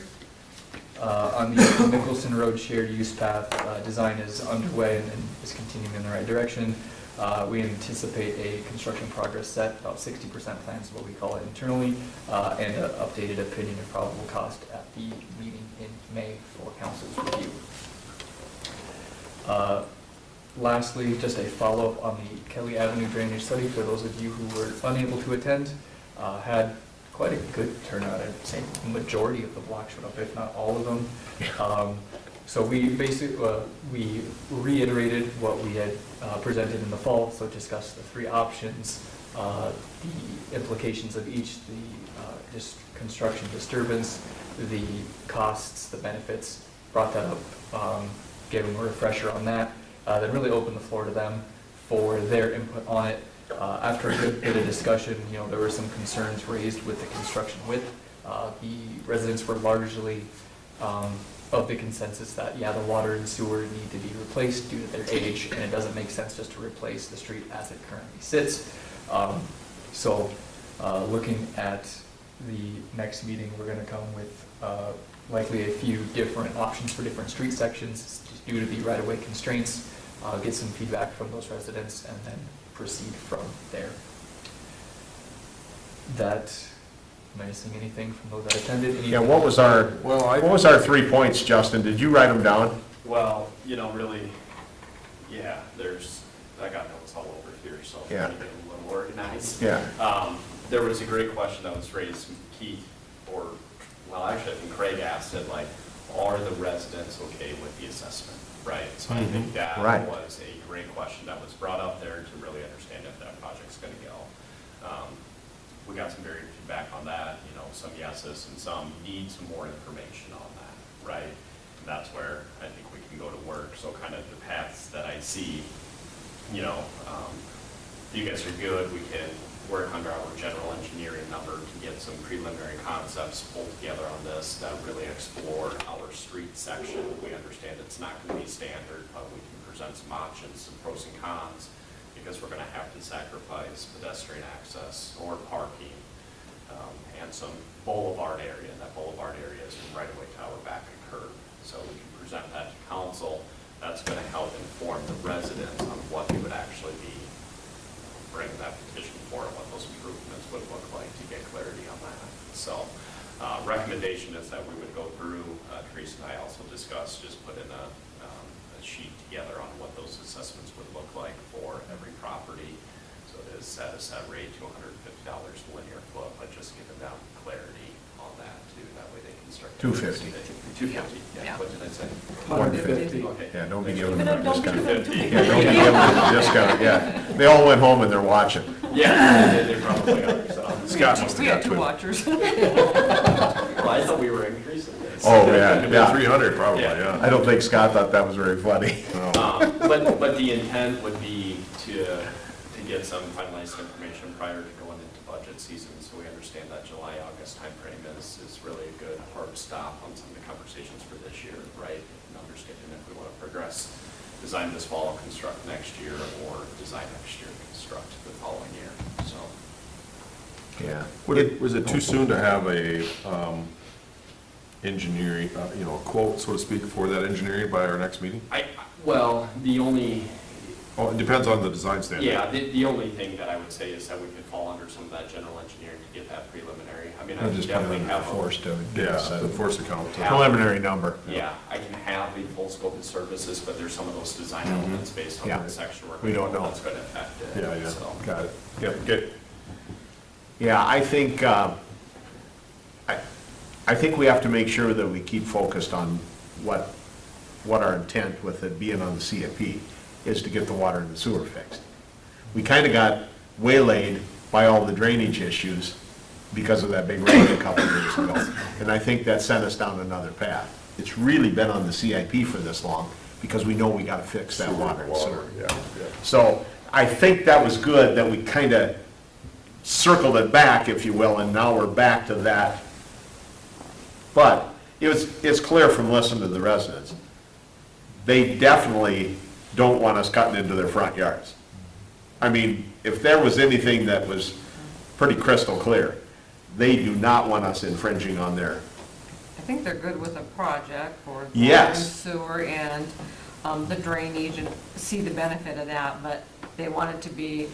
On the Nicholson Road shared use path, design is underway and is continuing in the right direction. We anticipate a construction progress set, about 60% plans is what we call it internally, and an updated opinion of probable cost at the meeting in May for council's review. Lastly, just a follow-up on the Kelly Avenue drainage study for those of you who were unable to attend. Had quite a good turnout. I'd say majority of the block showed up, if not all of them. So we basically, we reiterated what we had presented in the fall, so discussed the three options, the implications of each, the just construction disturbance, the costs, the benefits, brought that up, gave them a refresher on that, then really opened the floor to them for their input on it. After a good bit of discussion, there were some concerns raised with the construction width. The residents were largely of the consensus that, the water and sewer need to be replaced due to their age, and it doesn't make sense just to replace the street as it currently sits. So looking at the next meeting, we're going to come with likely a few different options for different street sections just due to the right-of-way constraints, get some feedback from those residents, and then proceed from there. Am I missing anything from those that attended? Yeah, what was our 3 points, Justin? Did you write them down? Well, really, I got notes all over here, so I'm Yeah. trying to get a little organized. Yeah. There was a great question that was raised, Keith, I think Craig asked it, are the residents okay with the assessment, right? So I think that Right. was a great question that was brought up there to really understand if that project's gonna go. We got some varied feedback on that, some yeses and some need some more information on that, right? And that's where I think we can go to work, so kind of the paths that I see, you guys are good, we can work under our general engineering number to get some preliminary concepts pulled together on this that really explore our street section. We understand it's not going to be standard, but we can present some options, some pros and cons, because we're going to have to sacrifice pedestrian access or parking and some boulevard area. And that boulevard area is right away to our back and curb. So we can present that to council. That's going to help inform the residents on what they would actually be bringing that petition for and what those improvements would look like to get clarity on that. So recommendation is that we would go through, Teresa and I also discussed, just put in a sheet together on what those assessments would look like for every property. So it is set a set rate to $150 linear foot, but just giving them clarity on that too. That way they can start. $250. 250, yeah, Yeah. what did I say? 150. Okay. Yeah, don't be giving Even them though a don't be discount. giving them too Yeah, don't be giving them a discount, yeah. They all went home and they're watching. Yeah, they probably are, so. Scott must We have had got two to. watchers. Well, I thought we were increasing this. Oh, yeah, Yeah, yeah. 300 probably, Yeah. yeah. I don't think Scott thought that was very funny. But the intent would be to get some finalized information prior to going into budget season, so we understand that July, August timeframe is really a good hard stop on some of the conversations for this year, right? And understanding if we want to progress, design this fall, construct next year, or design next year, construct the following year, so. Yeah. Was it too soon to have a engineering, a quote, so to speak, for that engineering by our next meeting? Well, the only, Oh, it depends on the design standard. yeah, the only thing that I would say is that we could fall under some of that general engineering to get that preliminary. I mean, I I'll can just put it definitely under have. force to give Yeah, us the a force account. Yeah. preliminary number. Yeah, I can have a full scope of services, but there's some of those design elements based on Yeah. the section we're. We don't know. That's going to affect it. Yeah, so. got it. Yep, good. Yeah, I think, I think we have to make sure that we keep focused on what our intent with it being on the CIP is to get the water and the sewer fixed. We kind of got waylaid by all the drainage issues because of that big rain a couple of years ago. And I think that sent us down another path. It's really been on the CIP for this long because we know we got to fix that water and sewer. Yeah, yeah. So I think that was good that we kind of circled it back, if you will, and now we're back to that. But it's clear from listening to the residents, they definitely don't want us cutting into their front yards. I mean, if there was anything that was pretty crystal clear, they do not want us infringing on their, I think they're good with a project for water and Yes. sewer and the drainage and see the benefit of that, but they want it to be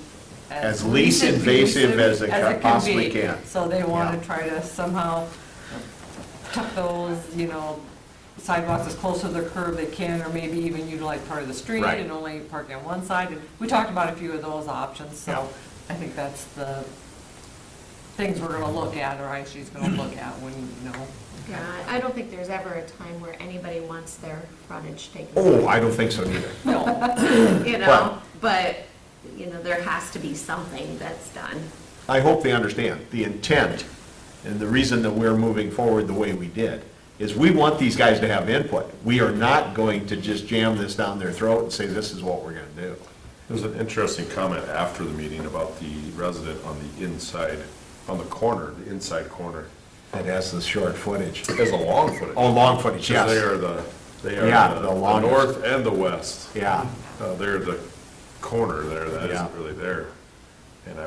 As least invasive as it can possibly be. can. So they want Yeah. to try to somehow tuck those, sidewalks as close to the curb they can, or maybe even utilize part of the street Right. and only park on one side. And we talked about a few of those options, Yeah. so I think that's the things we're gonna look at, or ISH's gonna look at when, Yeah, I don't think there's ever a time where anybody wants their frontage taken. oh, I don't think so either. no. You know, but, there has to be something that's done. I hope they understand the intent and the reason that we're moving forward the way we did is we want these guys to have input. We are not going to just jam this down their throat and say, this is what we're gonna do. There was an interesting comment after the meeting about the resident on the inside, on the corner, the inside corner. That has the short footage. It has a long footage. Oh, long footage, yes. Because they are Yeah, the the longest. north and the west. Yeah, They're the corner there, that Yeah. isn't really there. And I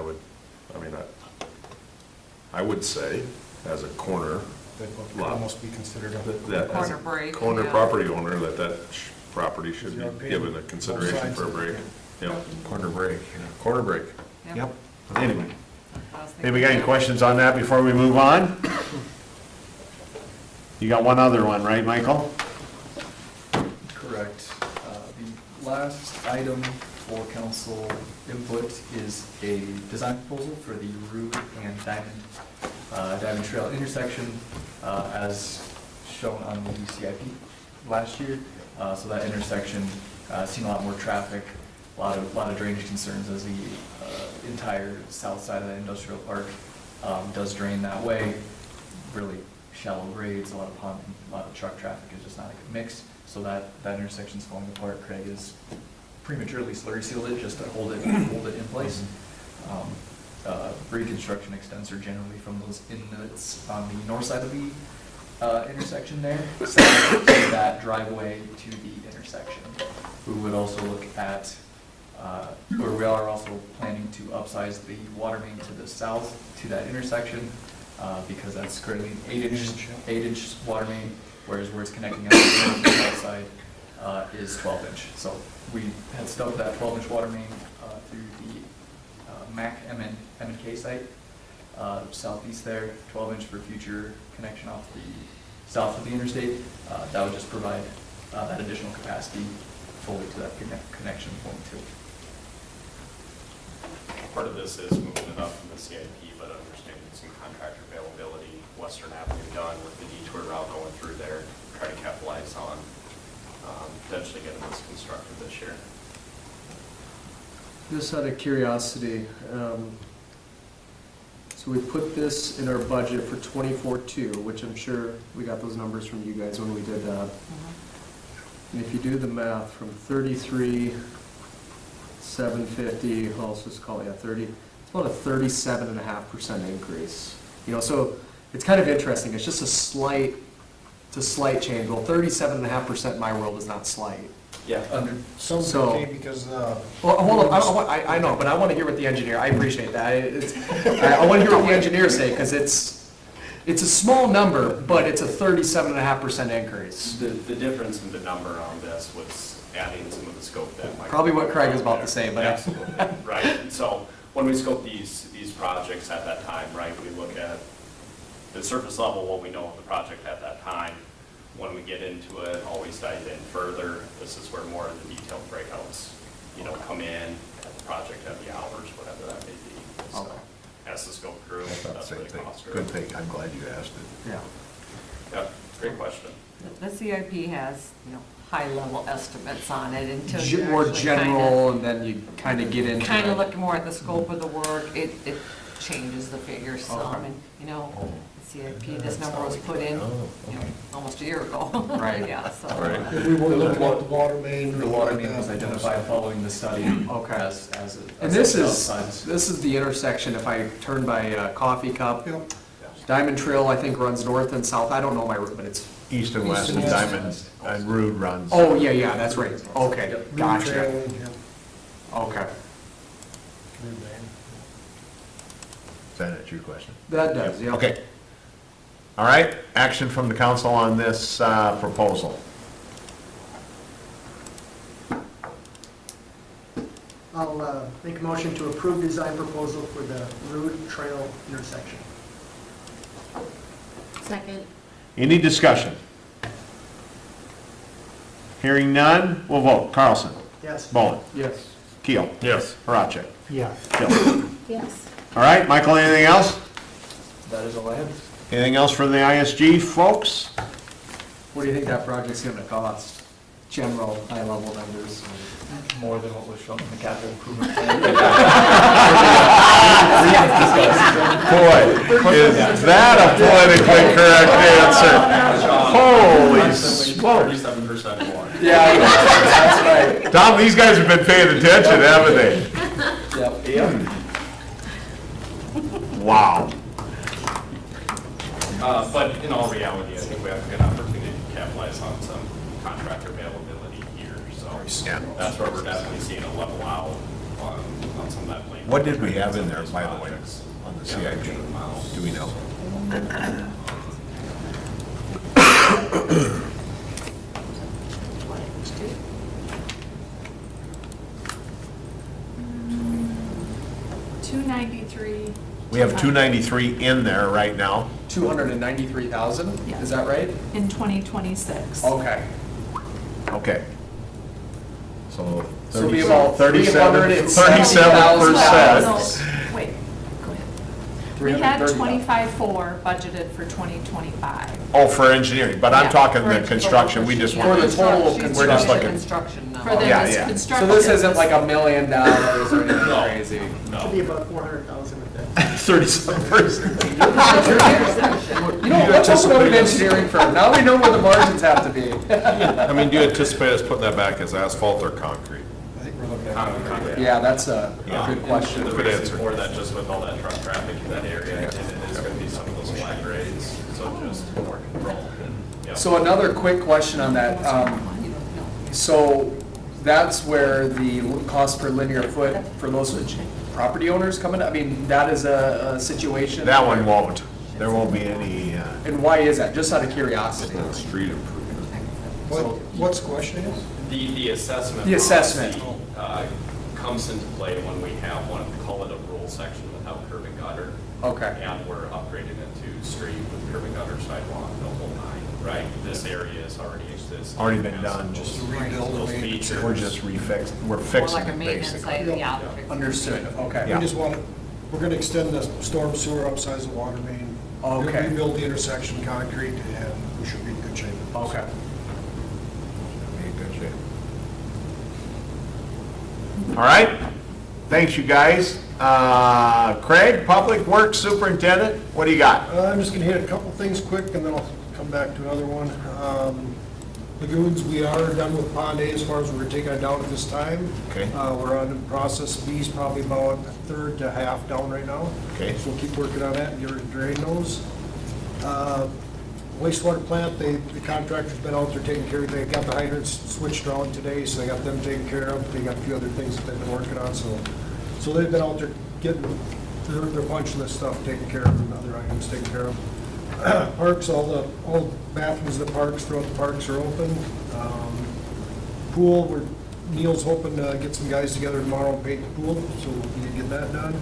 would say, as a corner, That would Lot. almost be considered a. that as Corner a break, corner yeah. property owner, that property should You're be paying given a both consideration sides for a of break. it. Yep, corner break. corner break. Yep, anyway. I was thinking Anybody got any that. questions on that before we move on? You got one other one, right, Michael? Correct. The last item for council input is a design proposal for the Route and Diamond Trail intersection, as shown on the CIP last year. So that intersection, seen a lot more traffic, a lot of drainage concerns as the entire south side of the industrial park does drain that way. Really shallow grades, a lot of pond, a lot of truck traffic is just not a good mix. So that intersection's falling apart. Craig has prematurely slurry sealed it just to hold it in place. Reconstruction extents are generally from those inlets on the north side of the intersection there, south to that driveway to the intersection. We would also look at, or we are also planning to upsize the water main to the south to that intersection, because that's currently an 8-inch water main, whereas where it's connecting up to the south side is 12-inch. So we had stubbed that 12-inch water main through the MAC M&K site, southeast there, 12-inch for future connection off the south of the interstate. That would just provide that additional capacity fully to that connection point too. Part of this is moving it up from the CIP, but understanding some contractor availability, Western Avenue done with the detour route going through there. try to capitalize on, potentially getting this constructed this year. Just out of curiosity, so we put this in our budget for 24-2, which I'm sure we got those numbers from you guys when we did that. And if you do the math from 33,750, well, let's just call it, 30, it's about a 37.5% increase. You know, so it's kind of interesting. It's just a slight change. Well, 37.5% in my world is not slight. Yeah. Some So- came because, Well, hold on, I know, but I want to hear what the engineer, I appreciate that. I want to hear what the engineers say, because it's a small number, but it's a 37.5% increase. The difference in the number on this was adding some of the scope that Mike. Probably what Craig is about to say, but- Absolutely, right. So when we scoped these projects at that time, right, we look at the surface level, what we know of the project at that time. When we get into it, always dive in further. This is where more of the detailed breakouts, come in at the project, at the hours, whatever that may be. So Okay. as the scope grew, that's where the cost grew. Good thing, I'm glad you asked it. Yeah. Yep, great question. The CIP has, high-level estimates on it until you More actually general, and then you kind of get into it. kind of look more at the scope of the work. It changes the figures some, Okay. and, CIP, this number was put in, almost a year ago. Right. Yeah, so. Right. if we were looking at the water main. The water main was identified following the study Okay. as And this outside. is the intersection, if I turn by Coffee Cup, Yep. Diamond Trail, I think, runs north and south. I don't know my route, but it's, East and west, and Diamond and Rude runs. oh, yeah, that's right. Okay, gotcha. Trailing, yeah. Okay, Is that answer your question? that does, yeah. Okay. All right, action from the council on this proposal. I'll make a motion to approve design proposal for the Rood Trail intersection. Second. Any discussion? Hearing none, we'll vote. Carlson? Yes. Bowen? Yes. Keel? Yes. Horacek? Yeah. Hill? Yes. All right, Michael, anything else? That is all I have. Anything else for the ISG folks? What do you think that project's gonna cost? General, high-level numbers. More than what was shown in the capital improvement plan. Boy, is that a politically correct answer? Holy smokes. 37% more. Yeah, that's right. Tom, these guys have been paying attention, haven't they? Yep. Wow. But in all reality, I think we have a good opportunity to capitalize on some contractor availability here, so Yeah. that's where we're definitely seeing a level out on some of that lane. What did we have in there, by the way, Projects. on the Yeah, CIP? good amount. Do we know? $293. We have 293 in there right now. 293,000, Yeah. is that right? In 2026. Okay. Okay. So So it'll be about 37%. No, wait, go ahead. We had 25.4 budgeted for 2025. Oh, for engineering, but I'm Yeah, talking for the total construction, we just For want, the total She's We're just looking at looking- construction For now. the Yeah, yeah. construction. So this isn't like $1 million or anything No. crazy? Should be about 400,000 with that. 37%. You know, let's open up an engineering firm. Now we know where the margins have to be. I mean, do you anticipate us putting that back as asphalt or concrete? I think we're looking at. Concrete. Yeah, that's a Yeah. good question. The Good reason answer. for that, just with all that truck traffic in that area, and it is gonna be some of those flat grades, so just more control. Yeah. So another quick question on that. So that's where the cost per linear foot for those property owners coming, I mean, that is a situation? That one won't. There won't be any, And why is that? Just out of curiosity. Street improvement. What's the question is? The assessment. The assessment. policy, comes into play when we have one, we call it a rural section without curb and gutter. Okay. And we're upgrading it to street with curb and gutter sidewalk, the whole nine, right? This area is already existing. Already been done. Just Just rebuild those the main. features. we're just we're More fixing like a it maintenance basically. site, yeah. Understood, okay. Yeah. We just want to, we're going to extend the storm sewer, upsize the water main. Okay. Rebuild the intersection concrete and we should be in good shape. Okay. Be in good shape. All right, thanks you guys. Craig, Public Works Superintendent, what do you got? I'm just gonna hit a couple things quick, and then I'll come back to another one. Lagoons, we are done with Pond A as far as we're taking it down at this time. Okay. We're on the process, B's probably about a third to half down right now. Okay. So we'll keep working on that and get ready to drain those. Wastewater plant, the contractor's been out there taking care of, they got the hydrants switched around today, so they got them taken care of. They got a few other things that they've been working on, so they've been out there getting their punch list stuff taken care of and other items taken care of. Parks, all the bathrooms in the parks, throughout the parks are open. Pool, Neil's hoping to get some guys together tomorrow and paint the pool, so we can get that done.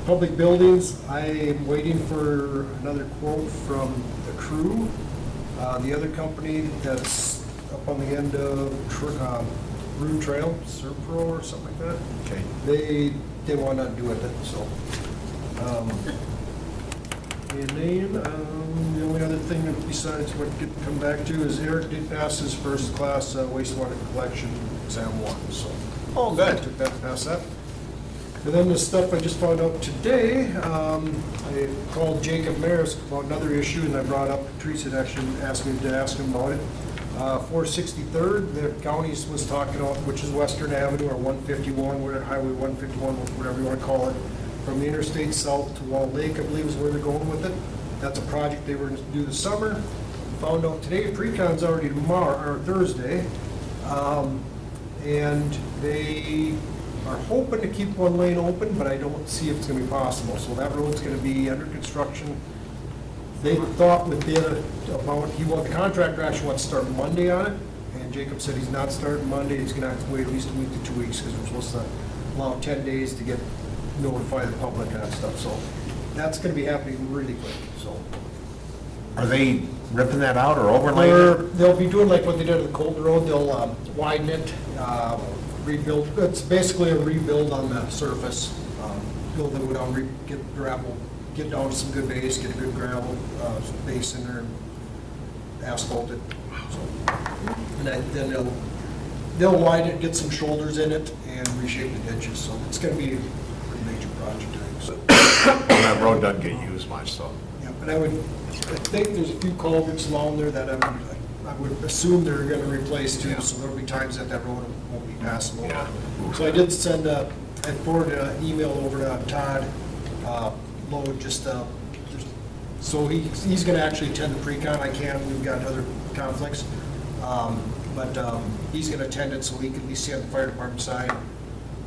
Public buildings, I am waiting for another quote from the crew. The other company that's up on the end of Rune Trail, Serpro or something like that. Okay. They want to do it, so. And then, the only other thing besides what to come back to is Eric did pass his first class wastewater collection exam 1, so. Oh, good. Took that to pass that. And then the stuff I just found out today, I called Jacob Maris about another issue, and I brought up, Teresa had actually asked me to ask him about it. 463rd, the counties was talking about, which is Western Avenue or 151, Highway 151, whatever you want to call it, from the interstate south to Wall Lake, I believe is where they're going with it. That's a project they were going to do this summer. Found out today, pre-con's already tomorrow, or Thursday, and they are hoping to keep one lane open, but I don't see if it's going to be possible. So that road's going to be under construction. They thought within the contractor actually wants to start Monday on it, and Jacob said he's not starting Monday, he's gonna have to wait at least a week to 2 weeks, because we're supposed to allow 10 days to notify the public and that stuff, so that's gonna be happening really quick, so. Are they ripping that out or overlaying it? They'll be doing like what they did at the Colton Road, they'll widen it, rebuild, it's basically a rebuild on the surface. Build it down, get gravel, get down to some good base, get a good gravel base in there, and asphalt it. So, and then they'll widen it, get some shoulders in it, and reshape the ditches. So it's going to be a pretty major project, I think. So. That road doesn't get used much, so. Yeah, but I think there's a few culverts along there that I would assume they're going to replace too. Yeah. So there'll be times that road won't be passable. Yeah. So I did send I forwarded an email over to Todd Lowe, so he's going to actually attend the pre-con. I can't, we've got other conflicts. But he's going to attend it so he can at least see on the fire department side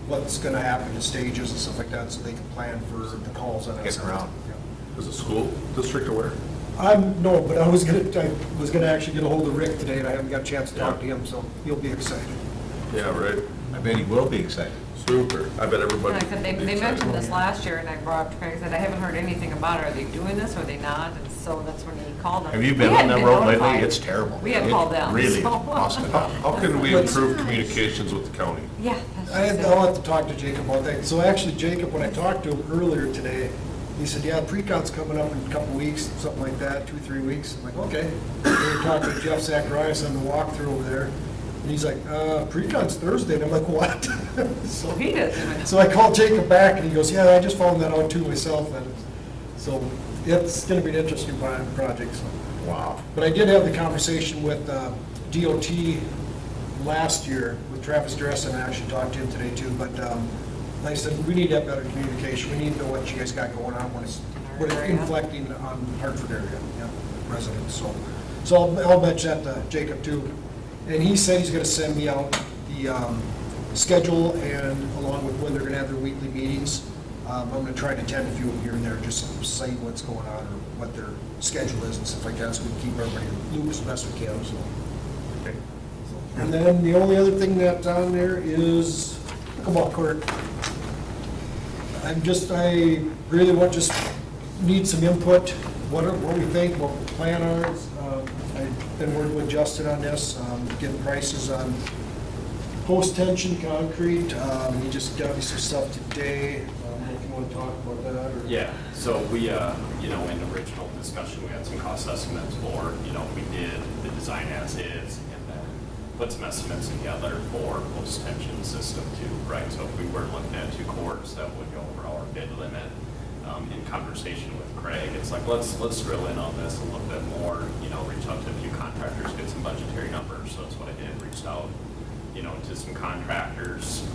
what's going to happen to stages and stuff like that, so they can plan for the calls on that. Getting around. Yeah. Is the school district aware? No, but I was gonna actually get a hold of Rick today, and I haven't got a chance to talk to him, so he'll be excited. Yeah, right. I bet he will be excited. Super. I bet everybody. And I said, they mentioned this last year, and I brought up to Craig, I said, I haven't heard anything about it, are they doing this, or are they not? And so that's when he called them. Have you been We on hadn't that been road lately? notified. It's terrible. We had It called them. Really so- busted How up. how can we improve communications with the county? Yeah. that's just it. I'll have to talk to Jacob about that. So actually, Jacob, when I talked to him earlier today, he said, yeah, pre-con's coming up in a couple weeks, something like that, 2-3 weeks. I'm like, okay. We were talking to Jeff Zacharias on the walkthrough over there, and he's like, pre-con's Thursday, and I'm like, what? So he doesn't. So I called Jacob back, and he goes, yeah, I just found that out too myself, and so it's gonna be an interesting project, so. Wow. But I did have the conversation with DOT last year with Travis Dress, and I actually talked to him today too, but like I said, we need to have better communication. We need to know what you guys got going on when it's inflecting on Hartford area, residents, so I'll mention that to Jacob too. And he said he's gonna send me out the schedule and along with when they're gonna have their weekly meetings. I'm gonna try to attend a few of them here and there, just say what's going on or what their schedule is and stuff like that, so we can keep everybody in loop as best we can, so. Okay. And then the only other thing that's on there is pickleball court. I really need some input, what we think, what we plan on. I've been working with Justin on this, getting prices on post-tension concrete. He just got me some stuff today. I'm working with talk about that, or? Yeah, so we, in the original discussion, we had some cost estimates for, if we did the design as is, and then put some estimates together for post-tension system too, right? So if we were looking at 2 courts, that would go over our bid limit. In conversation with Craig, it's like, let's drill in on this a little bit more, reach out to a few contractors, get some budgetary numbers. So that's what I did, reached out, to some contractors.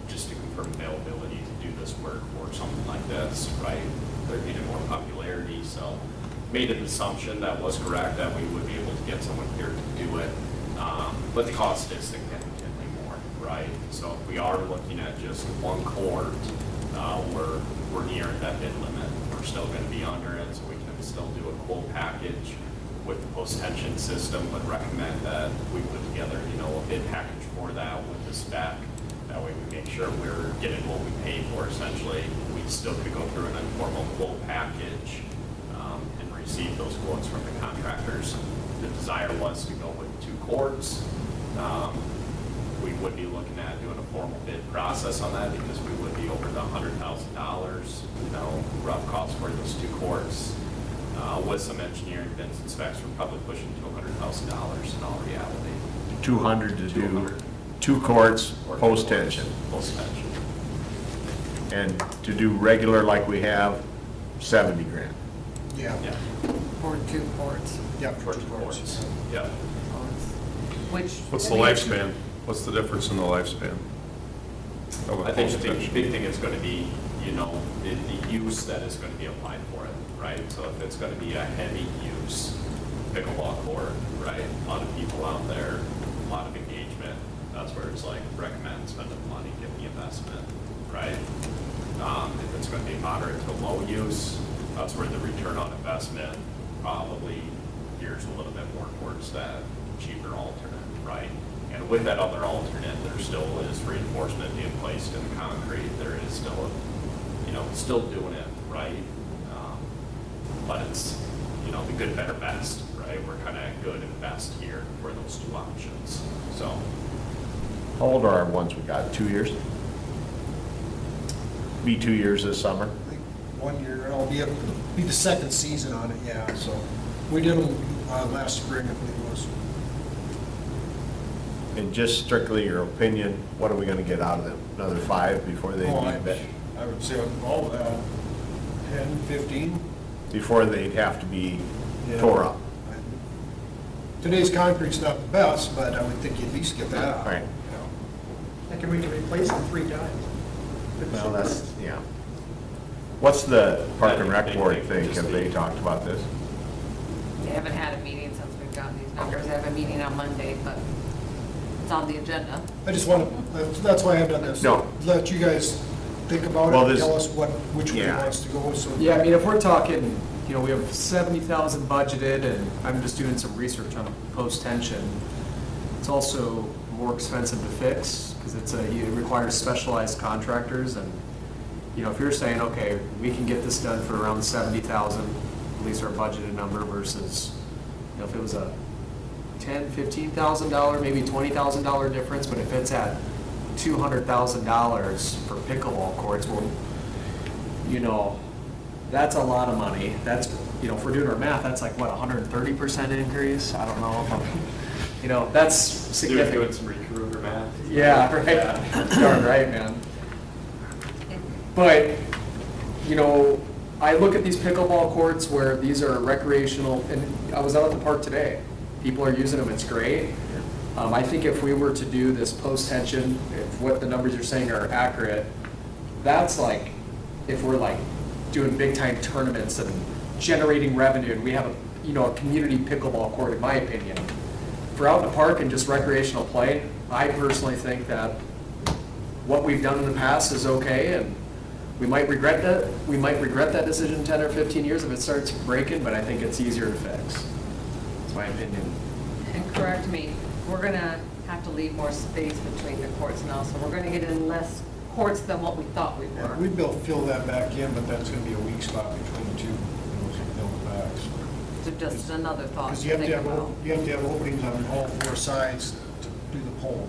Just to confirm availability to do this work or something like this, right? They're getting more popularity, so made an assumption that was correct, that we would be able to get someone here to do it. But the cost is significantly more, right? So if we are looking at just 1 court, we're nearing that bid limit. We're still gonna be under it, so we can still do a quote package with the post-tension system. Would recommend that we put together, a bid package for that with the spec. That way we make sure we're getting what we paid for essentially. We still could go through an informal quote package and receive those quotes from the contractors. The desire was to go with 2 courts. We would be looking at doing a formal bid process on that because we would be over the $100,000, rough cost for those 2 courts. With some engineering bids and specs, we're probably pushing to $100,000 in all reality. 200 to do 2 courts, post-tension. Post-tension. And to do regular like we have, 70 grand. Yeah. Yeah, For 2 courts. Yeah, for 2 courts. Yeah. Which. What's the lifespan? What's the difference in the lifespan of a I think the post-tension? big thing is going to be, the use that is going to be applied for it, right? So if it's going to be a heavy use pickleball court, right? A lot of people out there, a lot of engagement. That's where it's like, recommend spending the money, get the investment, right? If it's going to be moderate to low use, that's where the return on investment probably gears a little bit more towards that cheaper alternate, right? And with that other alternate, there still is reinforcement being placed in the concrete. There is still, still doing it, right? But it's, the good, better, best, right? We're kind of good and best here for those 2 options, so. How old are our ones we got? 2 years? Be 2 years this summer? I think 1 year, it'll be the 2nd season on it, yeah, so. We did them last spring, I believe it was. And just strictly your opinion, what are we gonna get out of them? Another 5 before they Oh, need bid? I would say all of that, 10, 15. Before they'd have to be Yeah. tore up? Today's concrete's not the best, but I would think you'd at least get that out. Right. Like, we can replace them 3 times. Well, that's, yeah. What's the Park and Rec Board think? Just Have they talked about this? They haven't had a meeting since we've gotten these numbers. They have a meeting on Monday, but it's on the agenda. I just want to, that's why I've done this. No. Let you guys think about Well, it, and this- tell us which way you Yeah. want us to go, so. Yeah, I mean, if we're talking, we have 70,000 budgeted, and I'm just doing some research on post-tension. It's also more expensive to fix, because it requires specialized contractors, and, if you're saying, okay, we can get this done for around 70,000, at least our budgeted number, versus, if it was a $10,000, $15,000, maybe $20,000 difference, but if it's at $200,000 for pickleball courts, well, that's a lot of money. That's, if we're doing our math, that's like, what, 130% increase? I don't know. That's significant. Doing some recruiter math. Yeah, right. Darn right, man. But, I look at these pickleball courts where these are recreational, and I was out at the park today. People are using them, it's great. I think if we were to do this post-tension, if what the numbers you're saying are accurate, that's like, if we're like doing big-time tournaments and generating revenue, and we have a community pickleball court, in my opinion. For out in the park and just recreational play, I personally think that what we've done in the past is okay, and we might regret that. We might regret that decision 10 or 15 years if it starts breaking, but I think it's easier to fix. That's my opinion. And correct me, we're gonna have to leave more space between the courts now, so we're gonna get in less courts than what we thought we Yeah, were. we'd be able to fill that back in, but that's gonna be a weak spot between the 2, so fill it back, so. So just another thought Because to you have think to have, about. you have to have openings on all 4 sides to do the pole.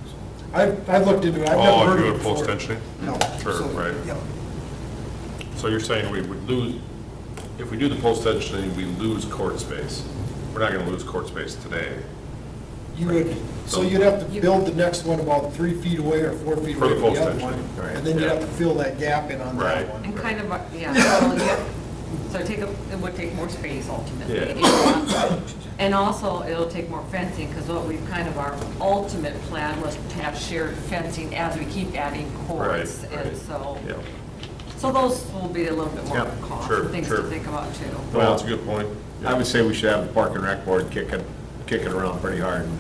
So, I've looked into it, I've never Oh, heard if you of it would post before. tensioning? No. Sure, So, right. yeah. So you're saying we would lose, if we do the post tensioning, we lose court space? We're not gonna lose court space today. You would, so you'd have to build the next one about 3 feet away or 4 feet For away the from the other post one. tensioning, right, And then you'd yeah. have to fill that gap in on Right. that one. And kind of, so it would take more space ultimately. And also, it'll take more fencing, because what we've kind of, our ultimate plan was to have shared fencing as we keep adding courts. Right, right. And so, Yeah. so those will be a little bit more Yeah, cost, sure, and things to sure. think about too. Well, that's a good point. I would say we should have the Park and Rec Board kick it around pretty hard and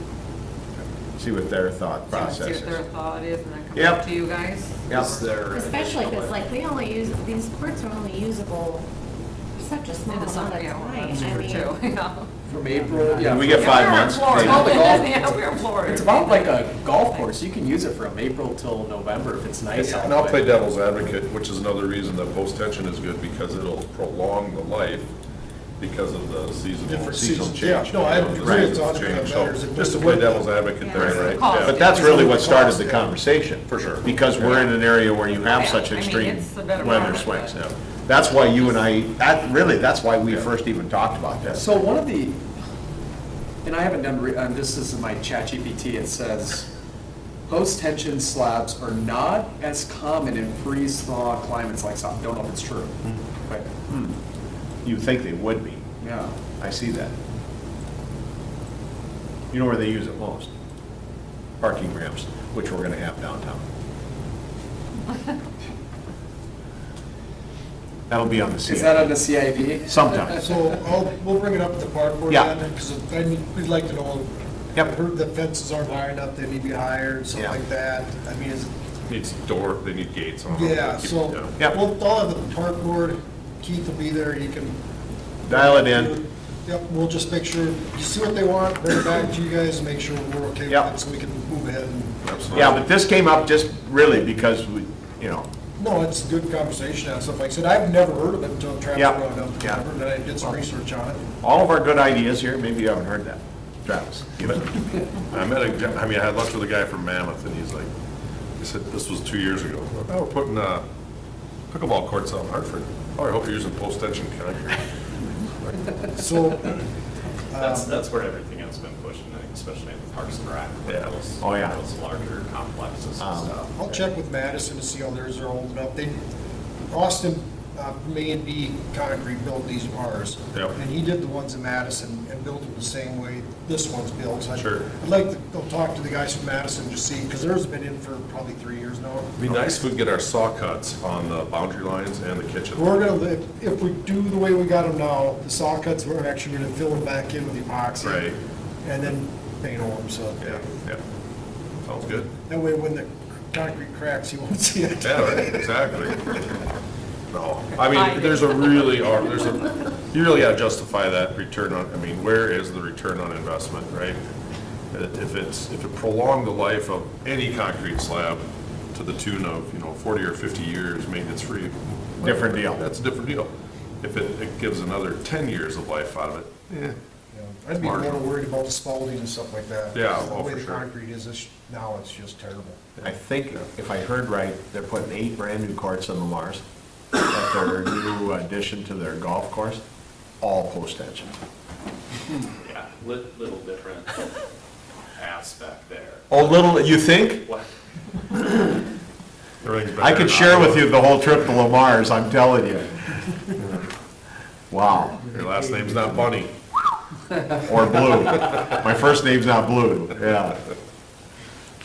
see what their thought process See is. what their thought is, and then come Yep. back to you guys. Yes, Especially because like we only use, these courts are only usable such a small In the amount summer, of yeah, time. that's I true mean, too, yeah. From April, yeah. We get Yeah, 5 we're in months. Florida. It's all the golf- Yeah, we're in Florida. It's about like a golf course. You can use it from April till November if it's nice out. And I'll but- play devil's advocate, which is another reason that post tension is good, because it'll prolong the life because of the seasonal Different seasonal seasons. change. Yeah, no, I You know, agree. the It's seasons 100% change. better. So It just to doesn't play work. devil's advocate there, Yeah. right? Cost. Yeah. But that's really what started the Yeah. conversation. For sure. Because we're in an area where you have Yeah, such I mean, extreme it's a better weather product, swings. but- That's why you and I, that's why we first even talked about this. So one of the, and I haven't done, this is my ChatGPT, it says, post-tension slabs are not as common in freeze-thaw climates like South. Don't know if it's true. But, You'd think they would be. yeah. I see that. You know where they use it most? Parking ramps, which we're gonna have downtown. That'll be on the Is that CIP on the CIP? sometime. So we'll bring it up at the park board Yeah. then, because we'd like to know, Yep. I heard the fences aren't high enough, they need to be higher, and stuff Yeah. like that. I mean, Needs door, they need gates on them. yeah, Keep- so, Yep. I'll have the park board, Keith will be there, he can. Dial it in. Yep, we'll just make sure, you see what they want, bring it back to you guys, and make sure we're okay with Yep. it, so we can move ahead and. Absolutely. Yeah, but this came up just really because we, you know, No, it's a good conversation and stuff. Like I said, I've never heard of it until Travis Yeah. brought it up, Yeah. and then I did some research on it. all of our good ideas here, maybe you haven't heard that. Travis. But I met I had lunch with a guy from Mammoth, and he's like, he said, this was 2 years ago. Oh, we're putting pickleball courts out in Hartford. Oh, I hope you're using post-tension concrete. So, That's where everything has been pushing, I think, especially in the Parks and Rec. Yeah. Those- Oh, yeah. Those larger complexes and stuff. I'll check with Madison to see how theirs are holding up. Austin, May and B Concrete built these ours. Yep. And he did the ones in Madison and built them the same way this one's built. So Sure. I'd like to go talk to the guys from Madison, just see, because theirs has been in for probably 3 years now. It'd be nice if we could get our saw cuts on the boundary lines and the kitchen. We're gonna, if we do the way we got them now, the saw cuts, we're actually gonna fill them back in with epoxy. Right. And then paint over them, so. Yeah, yeah. Sounds good. That way, when the concrete cracks, you won't see it. Yeah, right, exactly. No, I mean, you really gotta justify that return on, I mean, where is the return on investment, right? If it prolonged the life of any concrete slab to the tune of, 40 or 50 years maintenance-free. Different deal. That's a different deal. If it gives another 10 years of life out of it, Yeah, I'd be more Marginal. worried about the spalding and stuff like that. Yeah, The oh, way for the sure. concrete is now, it's just terrible. I think, if I heard right, they're putting 8 brand-new courts on the Mars at their new addition to their golf course, all post-tension. Yeah, little different aspect there. Oh, little, you think? What? everything's better. I could share with you the whole trip to Lamar's, I'm telling you. Wow. Your last name's not Bunny. Or Blue. My first name's not Blue, yeah.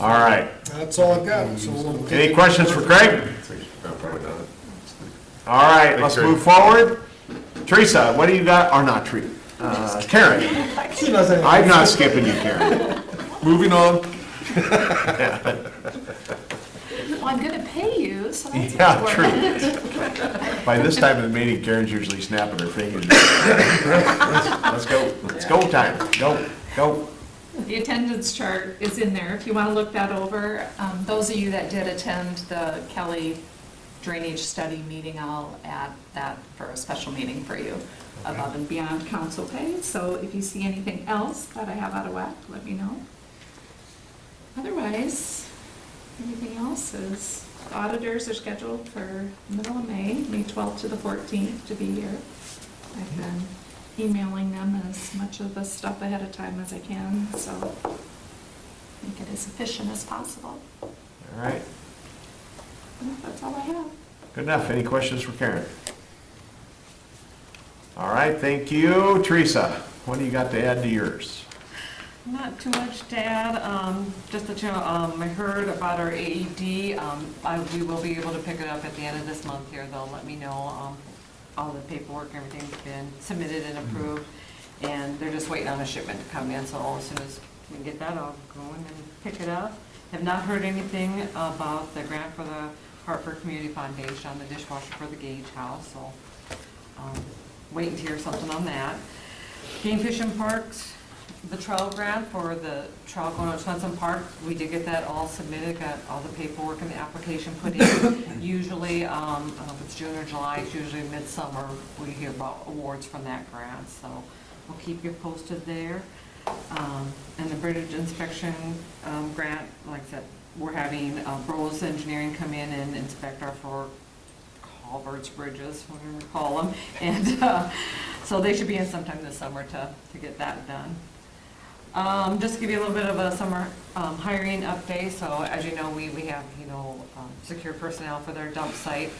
All right. That's all I've got, so we'll. take Any it- questions for Craig? Probably not. All right, let's Craig. move forward. Teresa, what do you got? Or not Teresa, Karen. She doesn't- I'm not skipping you, Karen. Moving on. Well, I'm gonna pay you, so that's Yeah, important. true. By this time of the meeting, Karen's usually snapping her fingers. Let's go time, go. The attendance chart is in there, if you want to look that over. Those of you that did attend the Kelly Drainage Study meeting, I'll add that for a special meeting for you, above and beyond council pay. So if you see anything else that I have out of whack, let me know. Otherwise, Everything else is, auditors are scheduled for middle of May 12th to the 14th to be here. I've been emailing them as much of the stuff ahead of time as I can, so make it as efficient as possible. All right, Yeah, that's all I have. good enough. Any questions for Karen? All right, thank you. Teresa, what do you got to add to yours? Not too much to add, just that, you know, I heard about our AED. We will be able to pick it up at the end of this month here. They'll let me know, all the paperwork, everything's been submitted and approved, and they're just waiting on a shipment to come in, so as soon as we get that, I'll go in and pick it up. Have not heard anything about the grant for the Hartford Community Foundation on the dishwasher for the Gage House, so, waiting to hear something on that. Game Fishing Parks, the trail grant for the trail going to Swenson Park, we did get that all submitted, got all the paperwork and the application put in. Usually, I don't know if it's June or July, it's usually midsummer, we hear about awards from that grant, so we'll keep you posted there. And the bridge inspection grant, like I said, we're having Bros Engineering come in and inspect our four culverts, bridges, whatever we call them, and so they should be in sometime this summer to get that done. Just to give you a little bit of a summer hiring update, so as you know, we have, you know, secure personnel for their dump site.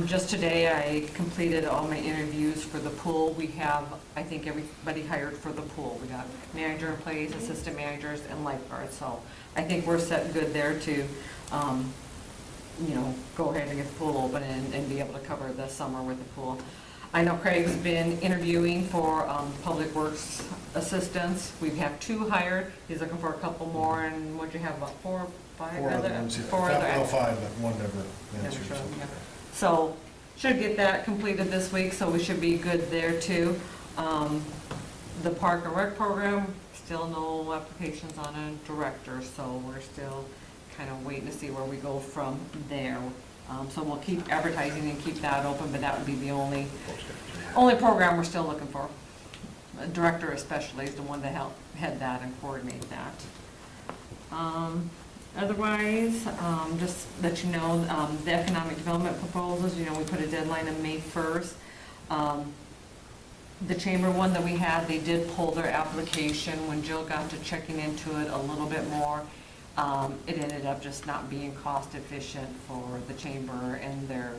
Just today, I completed all my interviews for the pool. We have, I think, everybody hired for the pool. We got manager in place, assistant managers, and lifeguards, so I think we're set good there to, you know, go ahead and get the pool open and be able to cover the summer with the pool. I know Craig's been interviewing for Public Works assistants. We have 2 hired. He's looking for a couple more, and what you have, about 4 or 5? Four other ones, yeah. Four other. Well, 5, but one never Never answered. showed, so. yeah. So, should get that completed this week, so we should be good there too. The Park and Rec program, still no applications on a director, so we're still kind of waiting to see where we go from there. So we'll keep advertising and keep that open, but that would be the only program we're still looking for. A director especially is the one to help head that and coordinate that. Otherwise, just let you know, the economic development proposals, you know, we put a deadline of May 1st. The chamber one that we had, they did pull their application. When Jill got to checking into it a little bit more, it ended up just not being cost efficient for the chamber and their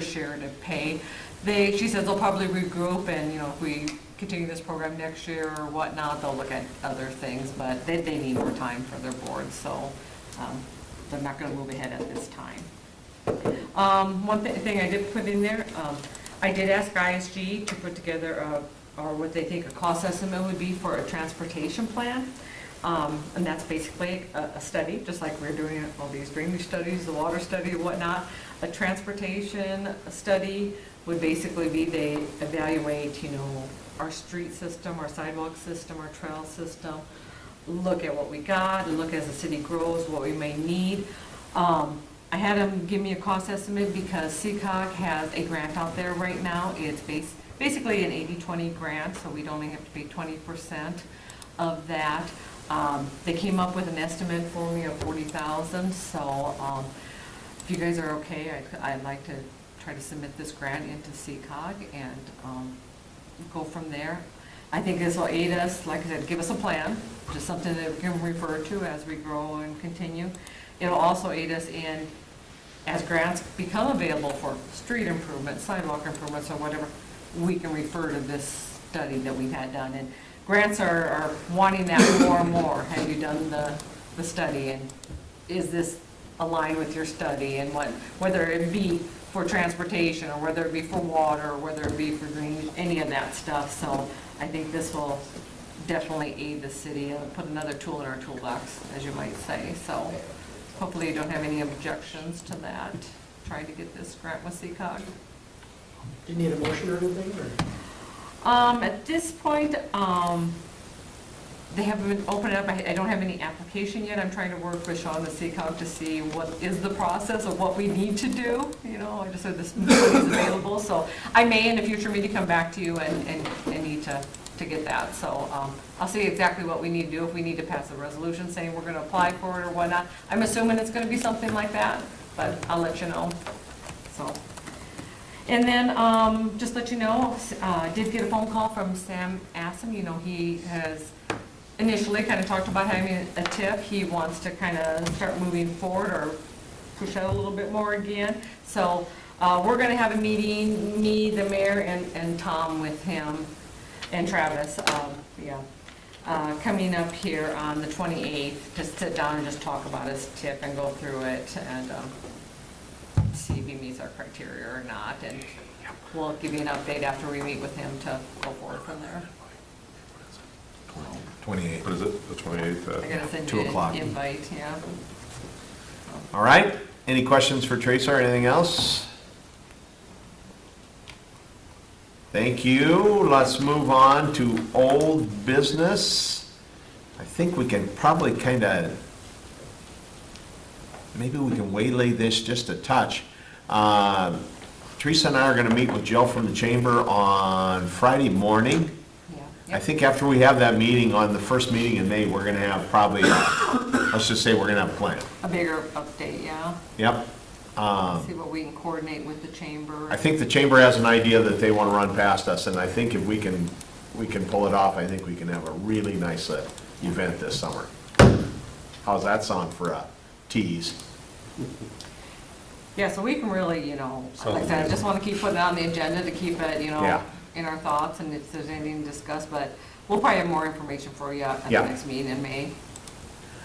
share to pay. She says they'll probably regroup, and, you know, if we continue this program next year or whatnot, they'll look at other things, but they need more time for their board, so they're not gonna move ahead at this time. One thing I did put in there, I did ask ISG to put together or what they think a cost estimate would be for a transportation plan. And that's basically a study, just like we're doing all these drainage studies, the water study and whatnot. A transportation study would basically be they evaluate, you know, our street system, our sidewalk system, our trail system, look at what we got, and look as the city grows, what we may need. I had them give me a cost estimate because CCOG has a grant out there right now. It's basically an 80-20 grant, so we'd only have to pay 20% of that. They came up with an estimate for me of $40,000, so if you guys are okay, I'd like to try to submit this grant into CCOG and go from there. I think this will aid us, like I said, give us a plan, just something that we can refer to as we grow and continue. It'll also aid us in, as grants become available for street improvements, sidewalk improvements, or whatever, we can refer to this study that we've had done. And grants are wanting that more and more. Have you done the study, and is this aligned with your study, and whether it be for transportation, or whether it be for water, or whether it be for drainage, any of that stuff. So I think this will definitely aid the city and put another tool in our toolbox, as you might say. So hopefully you don't have any objections to that, trying to get this grant with CCOG. Do you need a motion or anything, or? At this point, they haven't opened it up. I don't have any application yet. I'm trying to work with Sean, the CCOG, to see what is the process of what we need to do. You know, I just said this money is available, so I may in a future meeting come back to you and need to to get that. So I'll see exactly what we need to do, if we need to pass a resolution saying we're gonna apply for it or whatnot. I'm assuming it's gonna be something like that, but I'll let you know, so. And then, just let you know, I did get a phone call from Sam Assam. You know, he has initially kind of talked about having a TIF. He wants to kind of start moving forward or push out a little bit more again. So, we're gonna have a meeting, me, the mayor, and Tom with him, and Travis, coming up here on the 28th, to sit down and just talk about his TIF and go through it, and, see if he meets our criteria or not, and we'll give you an update after we meet with him to go forward from there. 28. What is it, the 28th? I gotta send 2 you an o'clock. invite, yeah. All right, any questions for Teresa or anything else? Thank you. Let's move on to old business. I think we can probably kind of, maybe we can waylay this just a touch. Teresa and I are going to meet with Jill from the chamber on Friday morning. Yeah. I think after we have that meeting, on the first meeting in May, we're going to have probably, let's just say we're going to have a plan. A bigger update, yeah. Yep. See what we can coordinate with the chamber. I think the chamber has an idea that they want to run past us, and I think if we can pull it off, I think we can have a really nice event this summer. How's that sound for a tease? Yeah, so we can really, like I said, I just want to keep putting it on the agenda to keep it, Yeah. in our thoughts, and if there's anything to discuss, but we'll probably have more information for you at the Yeah. next meeting in May.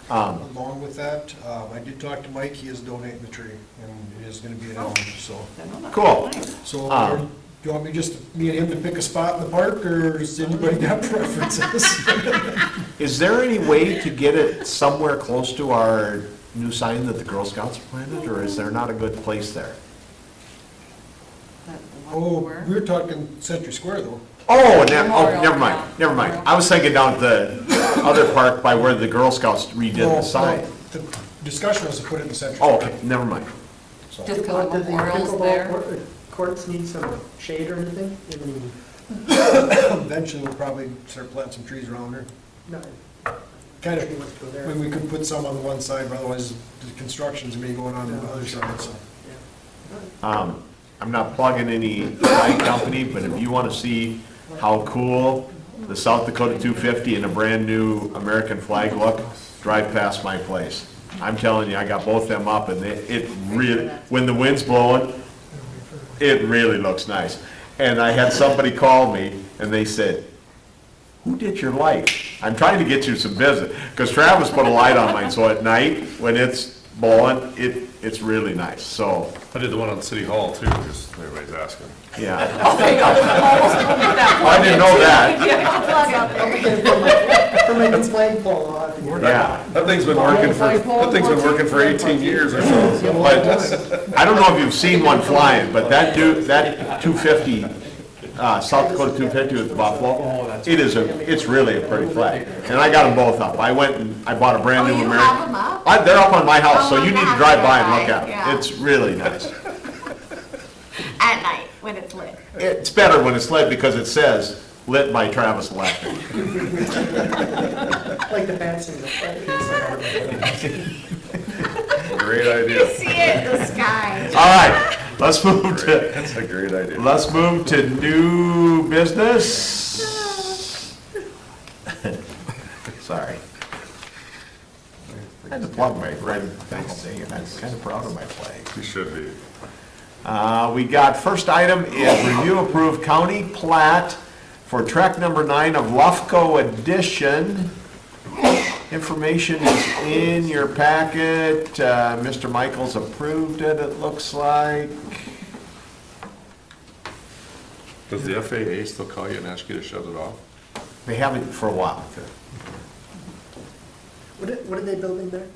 Along with that, I did talk to Mike, he is donating the tree, and it is gonna be an elm, so. Cool. So, do you want me me and him to pick a spot in the park, or does anybody got preferences? Is there any way to get it somewhere close to our new sign that the Girl Scouts planted, or is there not a good place there? Oh, Where? we were talking Century Square, though. Oh, Memorial, never mind, yeah. never mind. I was thinking down at the other park by where the Girl Scouts redid No, the sign. no, The discussion was to put it in Century Oh, Square. okay, never mind. So- Just Well, because do the Memorial's there. pickleball courts need some shade or anything? Eventually, we'll probably start planting some trees around there. No. Kind Tree wants to go there. of, we could put some on the one side, but otherwise, the construction's maybe going on the other side, so. I'm not plugging any sign company, but if you want to see how cool the South Dakota 250 and a brand-new American flag look, drive past my place. I'm telling you, I got both them up, and it really, when the wind's blowing, it really looks nice. And I had somebody call me, and they said, "Who did your light?" I'm trying to get you some business, because Travis put a light on mine, so at night, when it's blowing, it's really nice, so, I did the one on City Hall too, because everybody's asking. yeah. Okay, almost get that Oh, I didn't know that. Plug out there. For making flagpole, I'll have to get it. Yeah. That thing's been working for 18 years or so. But I don't know if you've seen one flying, but that 250, South Dakota 250 with the Buffalo, it's really a pretty flag. And I got them both up. I went and I bought a brand Oh, new you American. have them up? They're up on my house, so Oh, you need to that's drive by and look right, at yeah. them. It's really nice. At night, when it's lit. It's better when it's lit because it says, "Lit by Travis Electric." Like the fancy. Great idea. See it in the sky. All right, let's move to, That's a great idea. let's move to new business. Sorry. I had to plug my red thing, and I'm kind of proud of my flag. You should be. We got, first item is review approved county plat for track number 9 of Lufco Edition. Information is in your packet. Mr. Michaels approved it, it looks like. Does the FAA still call you and ask you to shut it off? They haven't for a while. What are they building there?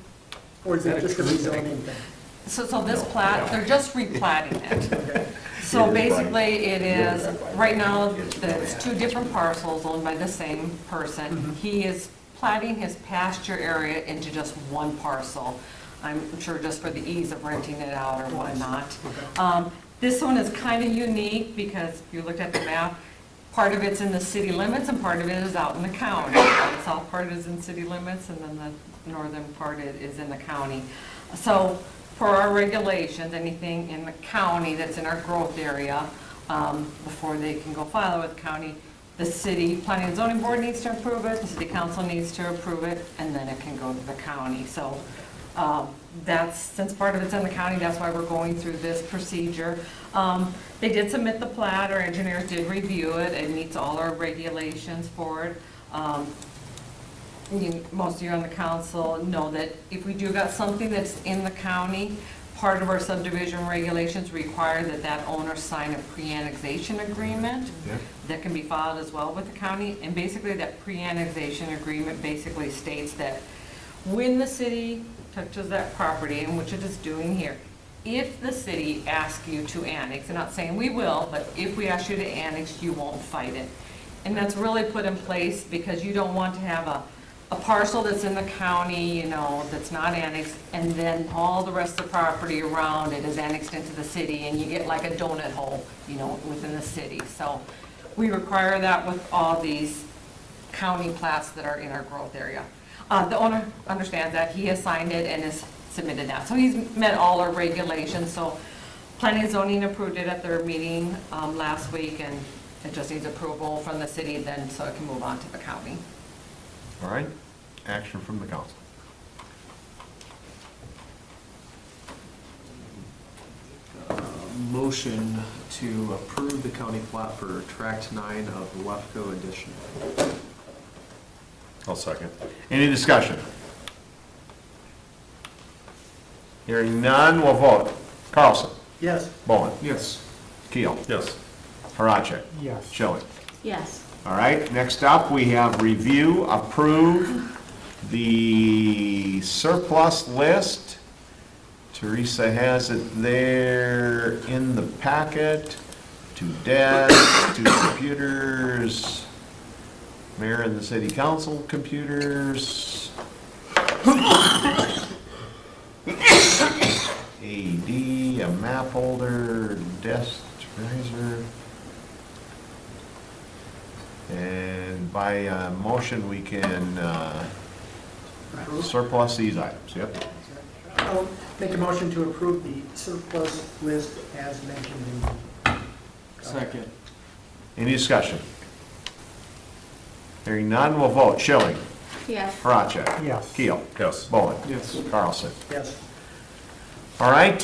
Or is it just a rezoning thing? So this plat, they're just replatting it. So basically, it is, right now, it's 2 different parcels owned by the same person. He is platting his pasture area into just 1 parcel. I'm sure just for the ease of renting it out or whatnot. This one is kind of unique because if you looked at the map, part of it's in the city limits and part of it is out in the county. The south part is in city limits and then the northern part is in the county. So for our regulations, anything in the county that's in our growth area, before they can go file it with county, the city planning and zoning board needs to approve it, the city council needs to approve it, and then it can go to the county. So that's, since part of it's in the county, that's why we're going through this procedure. They did submit the plat, our engineers did review it, it meets all our regulations for it. Most of you on the council know that if we do got something that's in the county, part of our subdivision regulations require that that owner sign a pre-annexation agreement that can be filed as well with the county. And basically that pre-annexation agreement basically states that when the city touches that property, and which it is doing here, if the city asks you to annex, I'm not saying we will, but if we ask you to annex, you won't fight it. And that's really put in place because you don't want to have a parcel that's in the county, that's not annexed, and then all the rest of the property around it is annexed into the city, and you get like a donut hole, within the city. So we require that with all these county plats that are in our growth area. The owner understands that, he has signed it and has submitted that. So he's met all our regulations, so planning and zoning approved it at their meeting last week, and it just needs approval from the city then so it can move on to the county. All right, action from the council. Motion to approve the county plat for tract 9 of the Lefko addition. I'll second. Any discussion? Hearing none, we'll vote. Carlson. Yes. Bowen. Yes. Keel. Yes. Horacek. Yes. Schilling. Yes. All right, next up, we have review, approve the surplus list. Teresa has it there in the packet. 2 desks, 2 computers, mayor and the city council computers. AD, a map holder, desk riser. And by motion, we can surplus these items, yep. I'll make a motion to approve the surplus list as mentioned in the... Second. Any discussion? Hearing none, we'll vote. Schilling. Yes. Horacek. Yes. Keel. Yes. Bowen. Yes. Carlson. Yes. All right,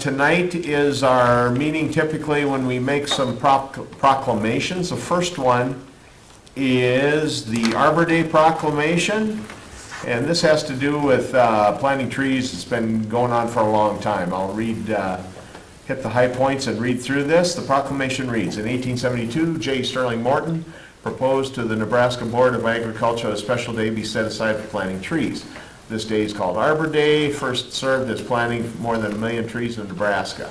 tonight is our meeting typically when we make some proclamations. The first one is the Arbor Day proclamation, and this has to do with planting trees. It's been going on for a long time. I'll hit the high points and read through this. The proclamation reads, in 1872, J. Sterling Morton proposed to the Nebraska Board of Agriculture a special day be set aside for planting trees. This day is called Arbor Day, first served as planting more than 1 million trees in Nebraska.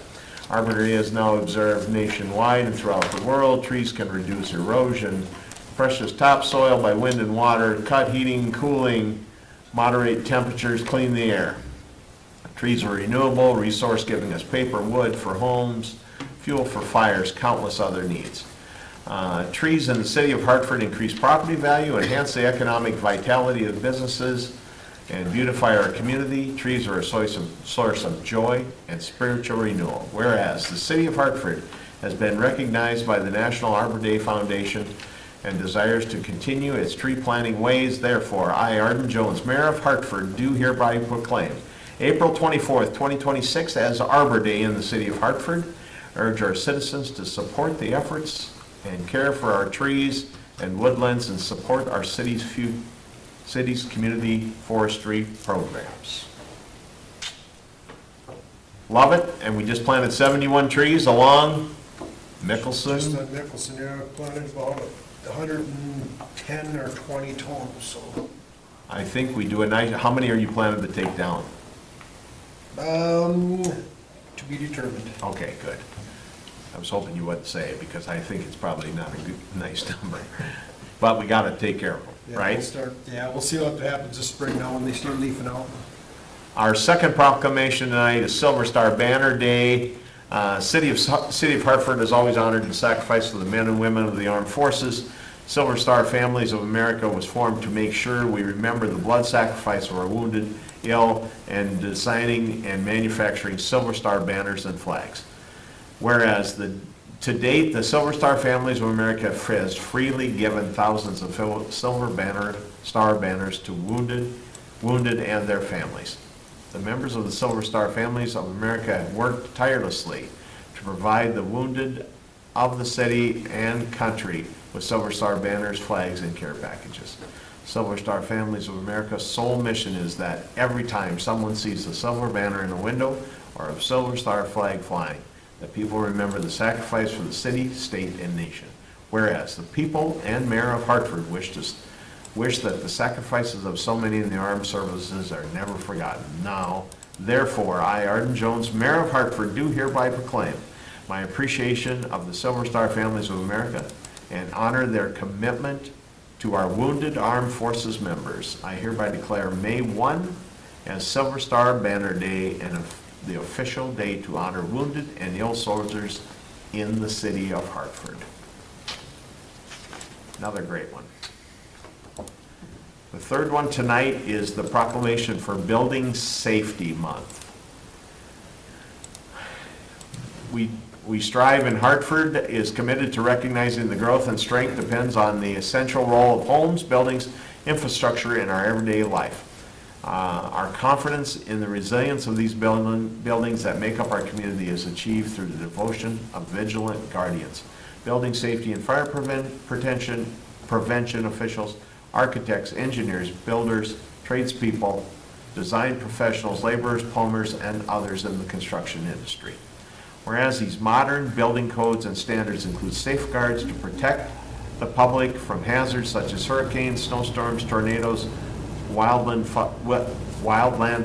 Arbor Day is now observed nationwide and throughout the world. Trees can reduce erosion, precious topsoil by wind and water, cut heating, cooling, moderate temperatures, clean the air. Trees are renewable, resource giving us paper, wood for homes, fuel for fires, countless other needs. Trees in the city of Hartford increase property value, enhance the economic vitality of businesses, and beautify our community. Trees are a source of joy and spiritual renewal. Whereas the city of Hartford has been recognized by the National Arbor Day Foundation and desires to continue its tree planting ways, therefore, I, Arden Jones, Mayor of Hartford, do hereby proclaim April 24th, 2026 as Arbor Day in the city of Hartford. Urge our citizens to support the efforts and care for our trees and woodlands and support our city's community forestry programs. Love it, and we just planted 71 trees along Mickelson. Just on Mickelson, yeah, planted about 110 or 20 total, so. I think we do a nice, how many are you planning to take down? To be determined. Okay, good. I was hoping you wouldn't say it because I think it's probably not a good, nice number. But we gotta take care of them, Yeah, right? we'll see what happens this spring now when they start leafing out. Our second proclamation tonight is Silver Star Banner Day. City of Hartford has always honored the sacrifice of the men and women of the armed forces. Silver Star Families of America was formed to make sure we remember the blood sacrifice of our wounded, ill, and designing and manufacturing Silver Star banners and flags. Whereas to date, the Silver Star Families of America has freely given thousands of Silver Star banners to wounded and their families. The members of the Silver Star Families of America have worked tirelessly to provide the wounded of the city and country with Silver Star banners, flags, and care packages. Silver Star Families of America's sole mission is that every time someone sees a silver banner in a window or a Silver Star flag flying, that people remember the sacrifice for the city, state, and nation. Whereas the people and mayor of Hartford wish that the sacrifices of so many in the armed services are never forgotten. Now, therefore, I, Arden Jones, mayor of Hartford, do hereby proclaim my appreciation of the Silver Star Families of America and honor their commitment to our wounded armed forces members. I hereby declare May 1 as Silver Star Banner Day and the official day to honor wounded and ill soldiers in the city of Hartford. Another great one. The third one tonight is the proclamation for Building Safety Month. We strive in Hartford is committed to recognizing the growth and strength depends on the essential role of homes, buildings, infrastructure in our everyday life. Our confidence in the resilience of these buildings that make up our community is achieved through the devotion of vigilant guardians, building safety and fire prevention officials, architects, engineers, builders, tradespeople, design professionals, laborers, plumbers, and others in the construction industry. Whereas these modern building codes and standards include safeguards to protect the public from hazards such as hurricanes, snowstorms, tornadoes, wildland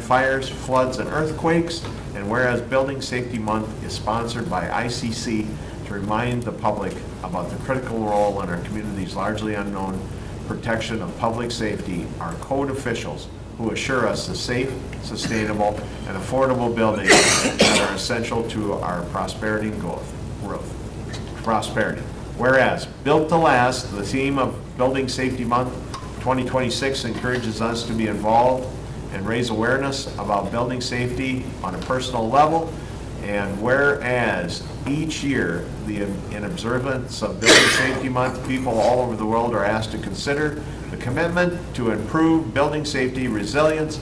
fires, floods, and earthquakes, and whereas Building Safety Month is sponsored by ICC to remind the public about the critical role in our community's largely unknown protection of public safety, our code officials who assure us the safe, sustainable, and affordable buildings that are essential to our prosperity and growth. Prosperity. Whereas, Built to Last, the theme of Building Safety Month 2026 encourages us to be involved and raise awareness about building safety on a personal level. And whereas each year, in observance of Building Safety Month, people all over the world are asked to consider the commitment to improve building safety, resilience,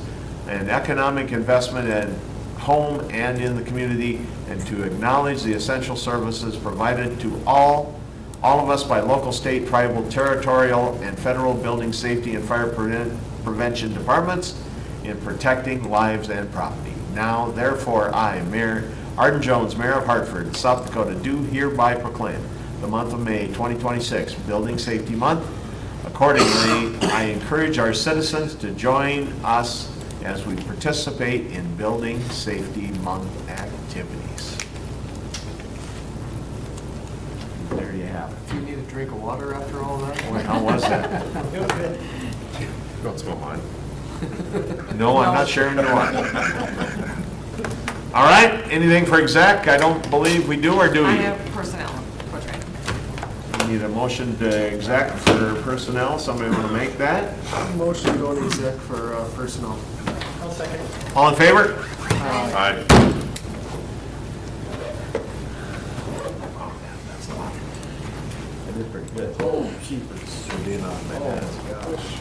and economic investment in home and in the community, and to acknowledge the essential services provided to all of us by local, state, tribal, territorial, and federal building safety and fire prevention departments in protecting lives and property. Now, therefore, I, Mayor Arden Jones, Mayor of Hartford, South Dakota, do hereby proclaim the month of May 2026 Building Safety Month. Accordingly, I encourage our citizens to join us as we participate in Building Safety Month activities. There you have it. Do you need a drink of water after all that? Boy, how was that? It was good. Don't smell mine. No, I'm not sharing the water. All right, anything for exec? I don't believe we do, or do we? I have personnel, which We need a motion to exec for personnel. Somebody want to make that? Motion to go to exec for personnel. I'll second. All in favor? Aye. That is pretty good. Oh, keepers. Being on my desk, gosh.